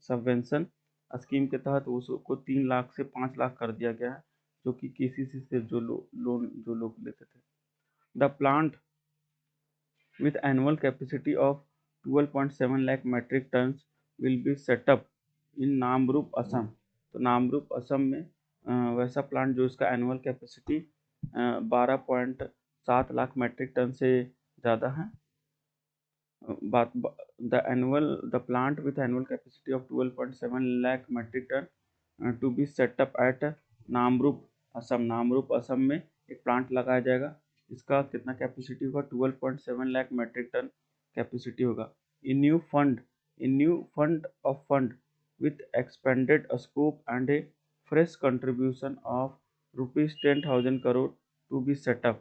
सबवेंशन स्कीम के तहत उसको 3 लाख से 5 लाख कर दिया गया है, जो कि केसीसी से जो लोग लेते थे। The plant with annual capacity of 12.7 lakh metric tons will be set up in Namrup Assam. तो नामरूप असम में वैसा प्लांट जो इसका annual capacity 12.7 lakh metric ton से ज़्यादा है। the plant with annual capacity of 12.7 lakh metric ton to be set up at Namrup Assam. Namrup Assam में एक प्लांट लगाया जाएगा। इसका कितना कैपेसिटी होगा 12.7 लाख मेट्रिक टन कैपेसिटी होगा। In new fund with expanded scope and a fresh contribution of ₹10,000 crore to be set up।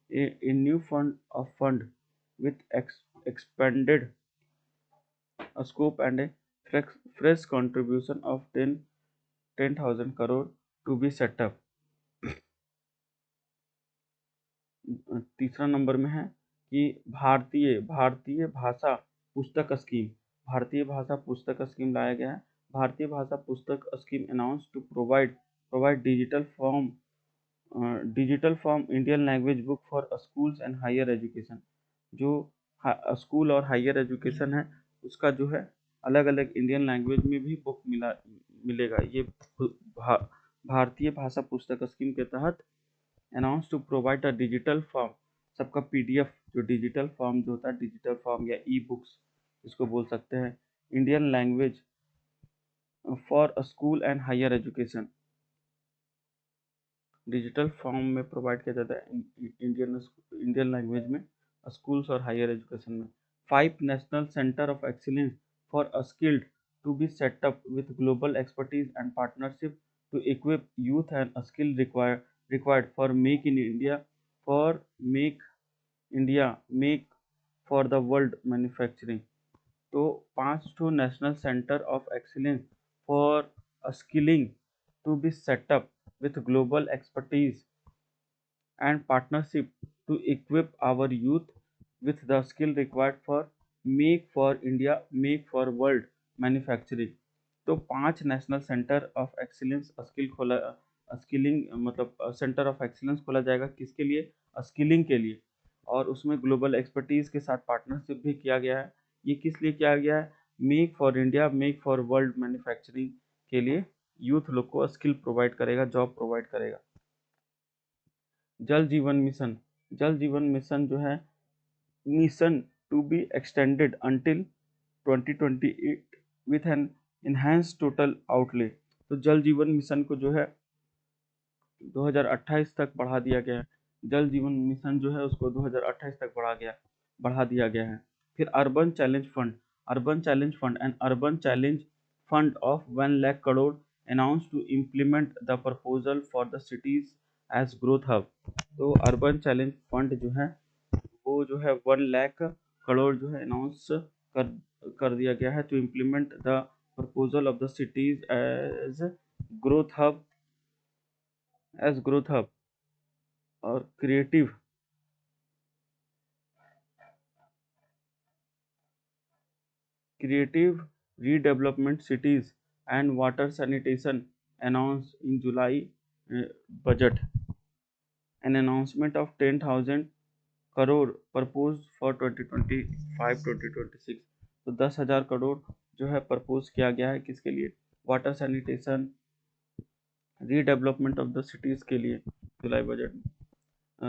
A new fund with expanded scope and a fresh contribution of 10,000 crore to be set up। तीसरा number में है कि भारतीय Bhasha Pustak scheme. भारतीय Bhasha Pustak scheme लाया गया है। Bharatiya Bhasha Pustak scheme announce to provide digital form Indian language book for schools and higher education. जो स्कूल और हायर एजुकेशन है उसका जो है अलग अलग इंडियन लैंग्वेज में भी बुक मिलेगा। ये भारतीय भाषा पुस्तक स्कीम के तहत announce to provide a digital form सबका पीडीएफ जो डिजिटल फॉर्म जो होता है, डिजिटल फॉर्म या ई बुक्स इसको बोल सकते हैं। Indian language for school and higher education, digital form में प्रोवाइड किया जाता है इंडियन इंडियन लैंग्वेज में स्कूल्स और हायर एजुकेशन में। 5 national centre of excellence for skilled to be set up with global expertise and partnership to equip youth and skill required for make in India for make for the world manufacturing. तो 5 ठो national centre of excellence for skilling to be setup with global expertise and partnership to equip our youth with the skill required for make for India, make for world manufacturing. तो 5 national centre of excellence skilling मतलब centre of excellence खोला जाएगा, किसके लिए? Skilling के लिए। और उसमें ग्लोबल एक्सपर्टीज के साथ पार्टनरशिप भी किया गया है। ये किस लिए किया गया है? Make for India, make for world manufacturing के लिए यूथ लोग को स्किल प्रोवाइड करेगा, जॉब प्रोवाइड करेगा। जल जीवन मिशन, जल जीवन मिशन जो है mission to be extended until 2028 with an enhance total outlay. तो जल जीवन मिशन को जो है 2028 तक बढ़ा दिया गया है। जल जीवन मिशन जो है उसको 2028 तक बढ़ा दिया गया है। फिर urban challenge fund, urban challenge fund and urban challenge fund of 1 lakh crore announce to implement the proposal for the cities as growth hub. तो अर्बन चैलेंज फंड जो है वो जो है 1 लाख करोड़ जो है अनाउंस कर दिया गया है to implement the proposal of the cities growth hub as growth hub और creative redevelopment cities and water sanitation announced in July budget an announcement of 10,000 crore proposed for 2025-2026। तो 10,000 करोड़ जो है प्रपोज किया गया है किसके लिए? Water sanitation redevelopment of the cities के लिए जुलाई बजट में।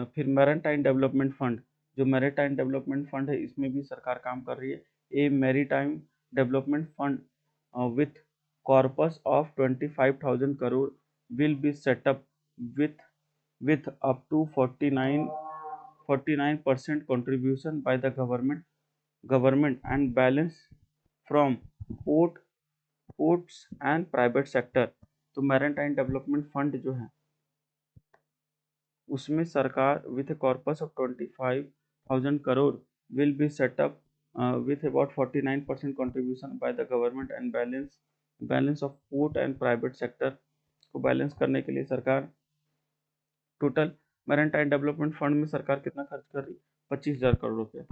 फिर मैरीटाइम डेवलपमेंट फंड, जो मैरीटाइम डेवलपमेंट फंड है इसमें भी सरकार काम कर रही है। A maritime development fund with corpus of 25,000 crore will be set up with up to 49% contribution by the government and balance from ports and private sector। तो मैरीटाइम डेवलपमेंट फंड जो है उसमें सरकार with corpus of 25,000 crore will be set up with about 49% contribution by the government and balance of port and private sector को balance करने के लिए सरकार टोटल मैरीटाइम डेवलपमेंट फंड में सरकार कितना खर्च कर रही है? 25,000 करोड़ रुपए।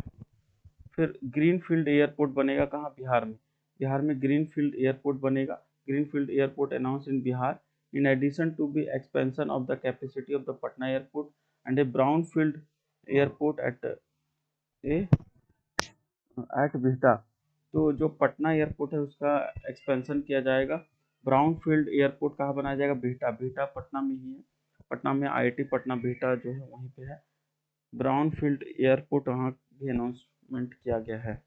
फिर ग्रीन फील्ड एयरपोर्ट बनेगा कहाँ? बिहार में। बिहार में ग्रीन फील्ड एयरपोर्ट बनेगा। Green field airport announce in Bihar in addition to be expansion of the capacity of the Patna airport and a brownfield airport at Bihta. तो जो पटना एयरपोर्ट है उसका एक्सपेंशन किया जाएगा। ब्राउन फील्ड एयरपोर्ट कहाँ बनाया जाएगा? बिहटा। बिहटा पटना में ही है। पटना में आईआईटी पटना बिहटा जो है वहीं पे है। ब्राउन फील्ड एयरपोर्ट वहाँ भी अनाउंसमेंट किया गया है।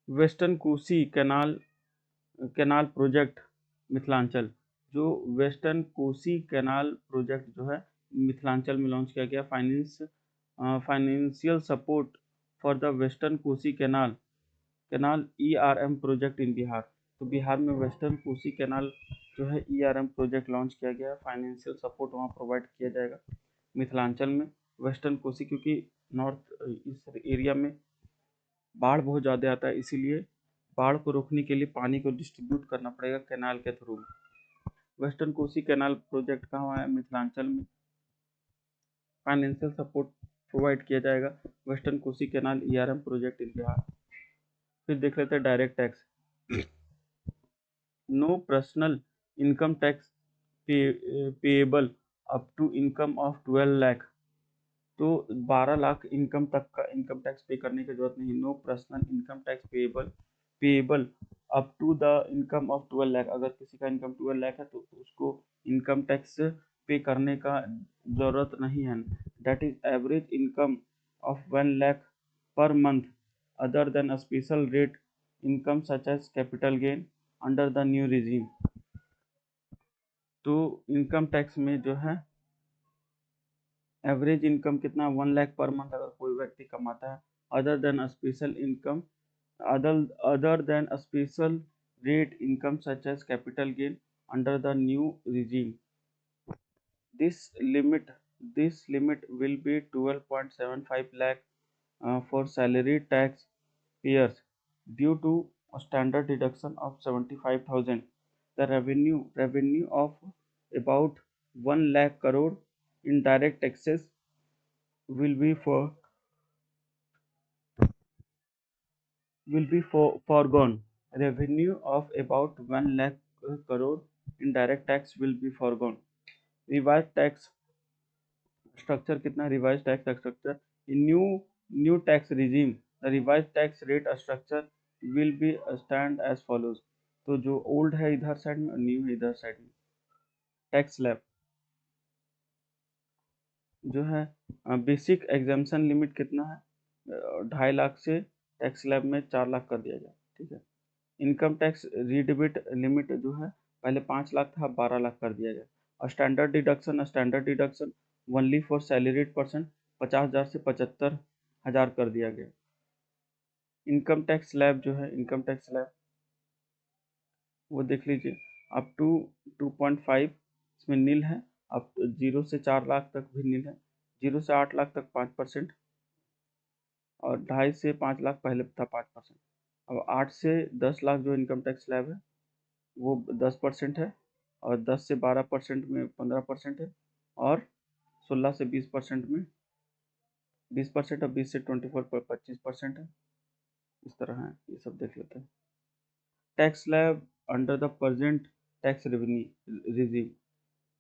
Western Kosi canal project Mithilanchal, जो वेस्टर्न कोसी कैनाल प्रोजेक्ट जो है मिथिलांचल में लॉन्च किया गया। Financial support for the western Kosi canal ERM project in Bihar. तो बिहार में वेस्टर्न कोसी कैनाल जो है ERM प्रोजेक्ट लॉन्च किया गया है। फाइनेंशियल सपोर्ट वहाँ प्रोवाइड किया जाएगा मिथिलांचल में वेस्टर्न कोसी, क्योंकि नॉर्थ इस एरिया में बाढ़ बहुत ज़्यादा आता है, इसीलिए बाढ़ को रोकने के लिए पानी को डिस्ट्रीब्यूट करना पड़ेगा कैनाल के through. Western Kosi canal project कहाँ है? मिथिलांचल में। फाइनेंशियल सपोर्ट प्रोवाइड किया जाएगा western Kosi canal ERM project in Bihar. फिर देख लेते हैं direct tax. No personal income tax payable up to income of 12 lakh. तो 12 लाख इनकम तक का इनकम टैक्स पे करने की जरूरत नहीं। No personal income tax payable up to the income of 12 lakh. अगर किसी का इनकम 12 लाख है तो उसको इनकम टैक्स पे करने का ज़रूरत नहीं है। That is average income of 1 lakh per month other than a special rate income such as capital gain under the new regime. तो इनकम टैक्स में जो है एवरेज इनकम कितना 1 लाख पर मंथ अगर कोई व्यक्ति कमाता है other than a special income other than a special rate income such as capital gain under the new regime. This limit this limit will be 12.75 lakh for salary tax payers due to a standard deduction of 75,000. The revenue of about 1 lakh crore in direct taxes will be foregone. Revenue of about 1 lakh crore in direct tax will be foregone. Revised tax structure कितना revised tax structure in new tax regime the revised tax rate structure will be stand as follows. तो जो old है इधर side में और new है इधर side में। टैक्स स्लैब जो है बेसिक एग्जाम्पशन लिमिट कितना है 2.5 लाख से टैक्स स्लैब में 4 लाख कर दिया गया। ठीक है। इनकम टैक्स रीडिबिट लिमिट जो है पहले 5 लाख था 12 लाख कर दिया गया। और standard deduction only for salaried person 50,000 से 75,000 कर दिया गया। इनकम टैक्स स्लैब जो है इनकम टैक्स स्लैब वो देख लीजिए अप टू 2.5 इसमें नील है। अब 0 से 4 लाख तक भी नील है। 0 से 8 लाख तक 5% और 2.5 से 5 लाख पहले था 5%। अब 8 से 10 लाख जो इनकम टैक्स स्लैब है वो 10% है और 10 से 12% में 15% है और 16 से 20% में 20% और 20 से 24 पर 25% है। इस तरह है, ये सब देख लेते हैं। Tax slab under the present tax revenue regime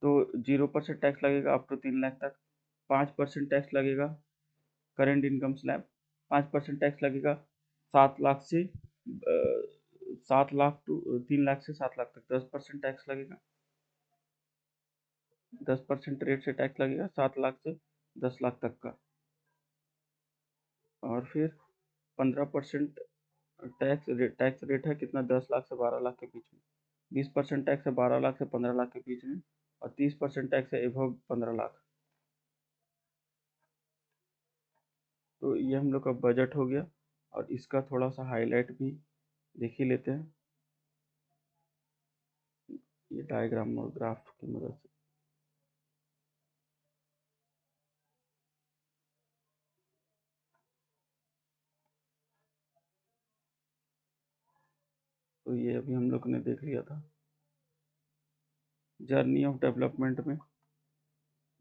तो 0% टैक्स लगेगा अप टू 3 लाख तक। 5% टैक्स लगेगा करेंट इनकम स्लैब। 5% टैक्स लगेगा 7 लाख से 7 लाख टू 3 लाख से 7 लाख तक। 10% टैक्स लगेगा 10% रेट से टैक्स लगेगा 7 लाख से 10 लाख तक का। और फिर 15% टैक्स रेट है कितना 10 लाख से 12 लाख के बीच में। 20% टैक्स है 12 लाख से 15 लाख के बीच में और 30% टैक्स है एबव 15 लाख। तो ये हम लोग का बजट हो गया और इसका थोड़ा सा हाईलाइट भी देख ही लेते हैं ये डायग्राम और ग्राफ की मदद से। तो ये अभी हम लोग ने देख लिया था जर्नी ऑफ डेवलपमेंट में।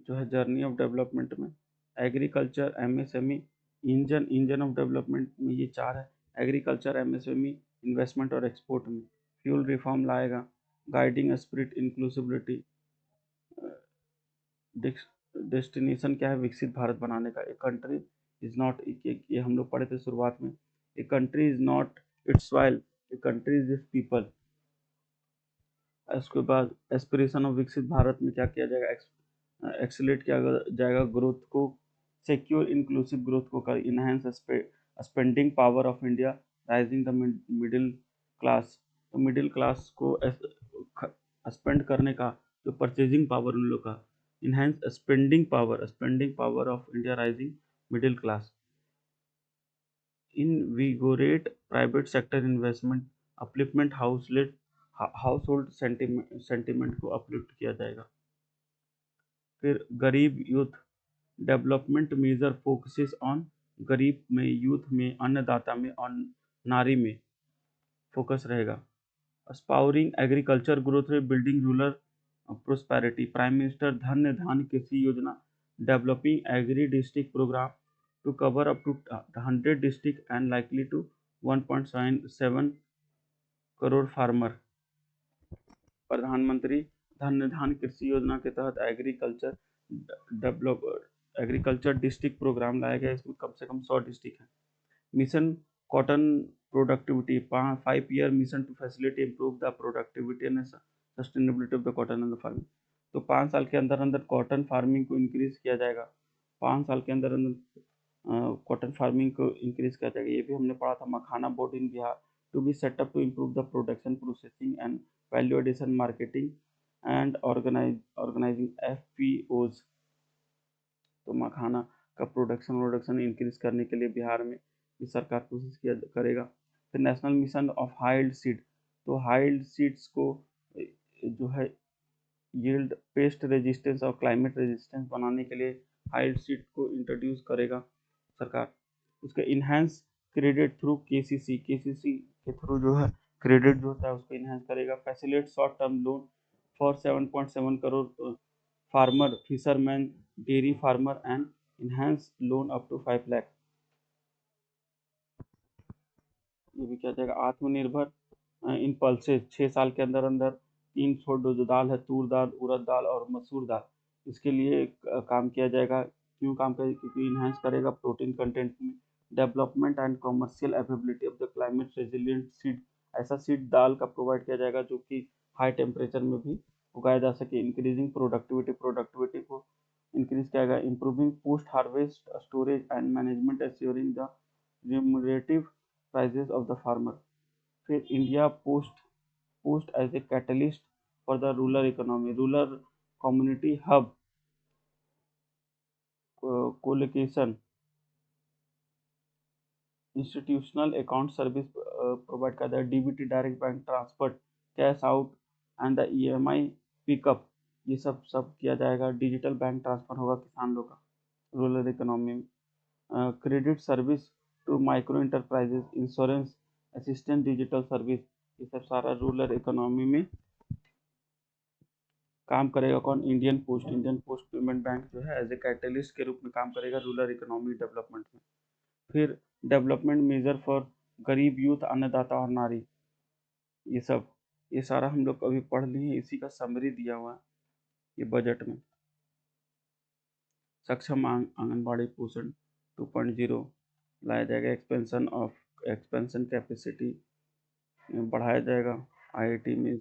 जो है जर्नी ऑफ डेवलपमेंट में agriculture MSME engine of development में ये 4 है। एग्रीकल्चर एमएसएमई इन्वेस्टमेंट और एक्सपोर्ट में फ्यूल रिफॉर्म लाएगा। गाइडिंग स्पिरिट इंक्लूसिविटी डेस्टिनेशन क्या है विकसित भारत बनाने का। ए कंट्री इज नॉट ये हम लोग पढ़े थे शुरुआत में। A country is not it's soil a country is it's people. उसके बाद एस्पिरेशन ऑफ विकसित भारत में क्या किया जाएगा एक्सेलेरेट किया जाएगा ग्रोथ को सिक्योर इंक्लूसिव ग्रोथ को कर enhance spending power of India rising the middle class. तो मिडिल क्लास को स्पेंड करने का जो परचेजिंग पावर उन लोग का enhance spending power of India rising middle class. Invigorate private sector investment upliftment household sentiment को अपलिफ्ट किया जाएगा। फिर गरीब youth development major focuses on गरीब में यूथ में अन्नदाता में और नारी में फोकस रहेगा। स्पावरिंग एग्रीकल्चर ग्रोथ में building rural prosperity prime minister Dhanya Dhan Krishi Yojana developing agri district programme to cover up to 100 district and likely to 1.7 crore farmer. Pradhanmantri Dhanya Dhan Krishi योजना के तहत एग्रीकल्चर डिस्ट्रिक्ट प्रोग्राम लाया गया। इसमें कम से कम 100 डिस्ट्रिक्ट हैं। Mission cotton productivity 5 year mission to facility improve the productivity and sustainability of the cotton and the farming. तो 5 साल के अंदर अंदर कॉटन फार्मिंग को इंक्रीज किया जाएगा। 5 साल के अंदर अंदर कॉटन फार्मिंग को इंक्रीज किया जाएगा। ये भी हमने पढ़ा था। Makhana board in Bihar to be set up to improve the production processing and value addition marketing and organising FPOs। तो मखाना का प्रोडक्शन इंक्रीज करने के लिए बिहार में भी सरकार कोशिश किया करेगा। फिर नेशनल मिशन ऑफ हाइल्ड सीड, तो हाइल्ड सीड्स को जो है यील्ड, पेस्ट रेजिस्टेंस और क्लाइमेट रेजिस्टेंस बनाने के लिए हाइल्ड सीड को इंट्रोड्यूस करेगा सरकार। उसके इनहेंस क्रेडिट थ्रू KCC के थ्रू जो है क्रेडिट जो होता है उसको इनहेंस करेगा। Facilitate short term loan for 7.7 crore farmer, fisherman, dairy farmer and enhance loan up to 5 lakh. ये भी क्या जाएगा। आत्मनिर्भर इन पल्सेस 6 साल के अंदर अंदर 300 जो दाल है, तूर दाल, उड़द दाल और मसूर दाल, इसके लिए काम किया जाएगा। क्यों काम करेगा? क्योंकि इन्हांस करेगा प्रोटीन कंटेंट में। Development and commercial availability of the climate resilient seed, ऐसा सीड दाल का प्रोवाइड किया जाएगा जो कि हाई टेम्परेचर में भी उगाया जा सके। इंक्रीजिंग प्रोडक्टिविटी को इंक्रीज किया गया। Improving post harvest storage and management, assuring the remunerative prices of the farmer. फिर India post as a catalyst for the rural economy, rural community hub colocation, institutional account service provide करता है। DBT direct bank transfer, cash out and the EMI pickup, ये सब किया जाएगा। Digital bank transfer होगा किसान लोग का रूरल इकोनॉमी में। Credit service to micro enterprises, insurance assistant, digital service, ये सब सारा रूरल इकोनॉमी में काम करेगा। कौन? इंडियन पोस्ट पेमेंट बैंक जो है एज ए कैटलिस्ट के रूप में काम करेगा रूरल इकोनॉमी डेवलपमेंट में। फिर डेवलपमेंट मेजर फॉर गरीब, यूथ, अन्नदाता और नारी, ये सारा हम लोग अभी पढ़ लिए। इसी का समरी दिया हुआ है ये बजट में। सक्षम आंगनबाड़ी पोषण 2.0 लाया जाएगा। एक्सपेंशन कैपेसिटी बढ़ाया जाएगा। IIT में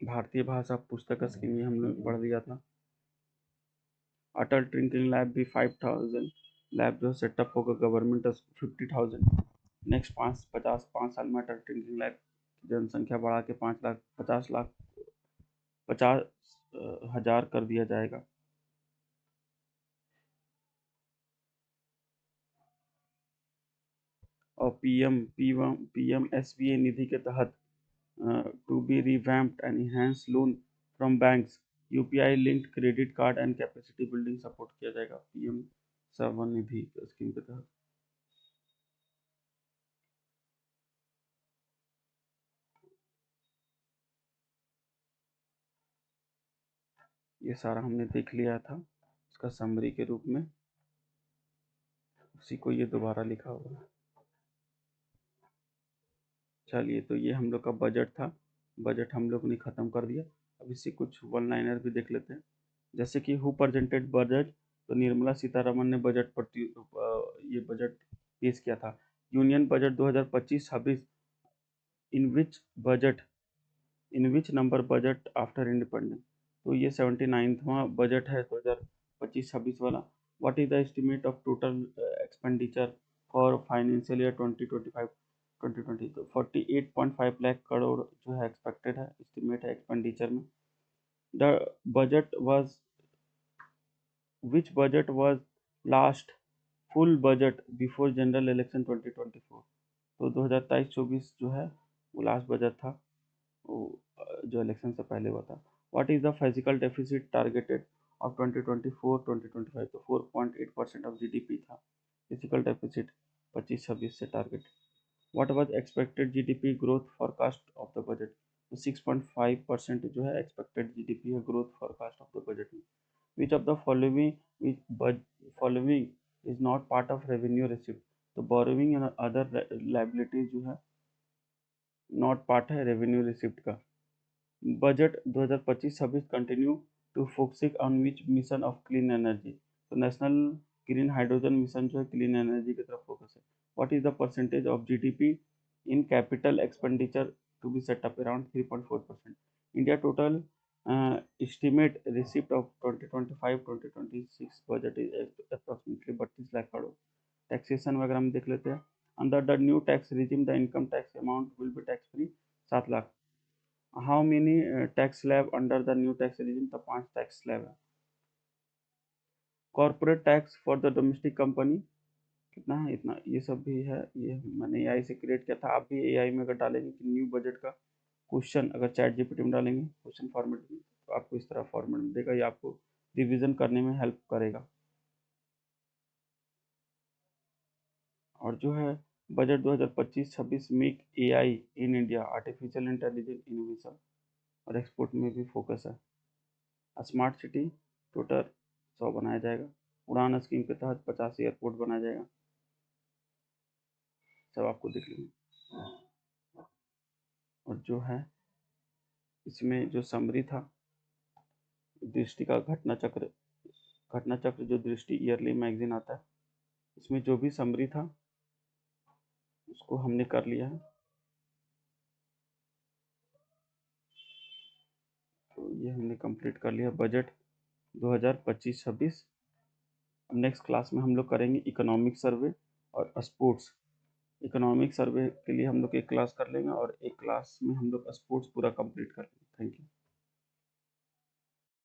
भारतीय भाषा पुस्तक स्कीम ये हम लोग पढ़ लिया था। अटल टिंकरिंग लैब भी 5000 लैब जो सेटअप होगा गवर्नमेंट 50,000। नेक्स्ट 5 साल में अटल टिंकरिंग लैब की जनसंख्या बढ़ा के 50,50,000 कर दिया जाएगा। और PMSBA निधि के तहत to be revamped and enhance loan from banks, UPI linked credit card and capacity building support किया जाएगा PM स्वनिधि स्कीम के तहत। ये सारा हमने देख लिया था इसका समरी के रूप में, उसी को ये दोबारा लिखा हुआ है। चलिए, तो ये हम लोग का बजट था। बजट हम लोग ने ख़त्म कर दिया। अब इसी कुछ वन लाइनर भी देख लेते हैं। जैसे कि हु प्रेजेंटेड बजट, तो निर्मला सीतारमन ने ये बजट पेश किया था। Union budget 2025-26, in which budget in which number budget after independence, तो ये 79वां बजट है 2025-26 वाला। What is the estimate of total expenditure for financial year 2025-2020, तो 48.5 लाख करोड़ जो है एक्सपेक्टेड है, एस्टिमेट है एक्सपेंडिचर में। The budget was which budget was last full budget before general election 2024, तो 2023-24 जो है वो लास्ट बजट था, वो जो इलेक्शन से पहले हुआ था। What is the physical deficit targeted of 2024-2025, तो 4.8% ऑफ GDP था फिजिकल डेफिसिट 25-26 से target. What was expected GDP growth forecast of the budget, तो 6.5% जो है एक्सपेक्टेड GDP है growth forecast of the budget में। which of the following is not part of revenue receipt, तो borrowing and other liabilities जो है not part है revenue receipt का। Budget 2025-26 continue to focusing on which mission of clean energy, तो national green hydrogen mission जो है clean energy की तरफ फोकस है। What is the percentage of GDP in capital expenditure to be set up around 3.4%. India total estimate receipt of 2025-2026 budget is approximately 32 lakh crore. Taxation वगैरह हम देख लेते हैं. Under the new tax regime the income tax amount will be tax free 7 lakh. How many tax slab under the new tax regime? तो 5 tax slab है. Corporate tax for the domestic company कितना है? इतना. ये सब भी है. ये मैंने एआई से क्रिएट किया था. आप भी एआई में अगर डालेंगे कि न्यू बजट का क्वेश्चन, अगर चैट जीपीटी में डालेंगे क्वेश्चन फॉर्मेट में, तो आपको इस तरह फॉर्मेट में देगा. ये आपको रिवीजन करने में हेल्प करेगा. और जो है budget 2025-26 make AI in India, artificial intelligence innovation और एक्सपोर्ट में भी फोकस है. स्मार्ट सिटी टोटल 100 बनाया जाएगा. उड़ान स्कीम के तहत 50 एयरपोर्ट बनाया जाएगा. सब आपको दिख लेंगे. और जो है इसमें जो समरी था दृष्टि का घटना चक्र जो दृष्टि ईयरली मैगजीन आता है, इसमें जो भी समरी था उसको हमने कर लिया है. तो ये हमने कंप्लीट कर लिया बजट 2025-26. अब नेक्स्ट क्लास में हम लोग करेंगे इकोनॉमिक सर्वे और स्पोर्ट्स. इकोनॉमिक सर्वे के लिए हम लोग एक क्लास कर लेंगे और एक क्लास में हम लोग स्पोर्ट्स पूरा कंप्लीट कर लेंगे. Thank you.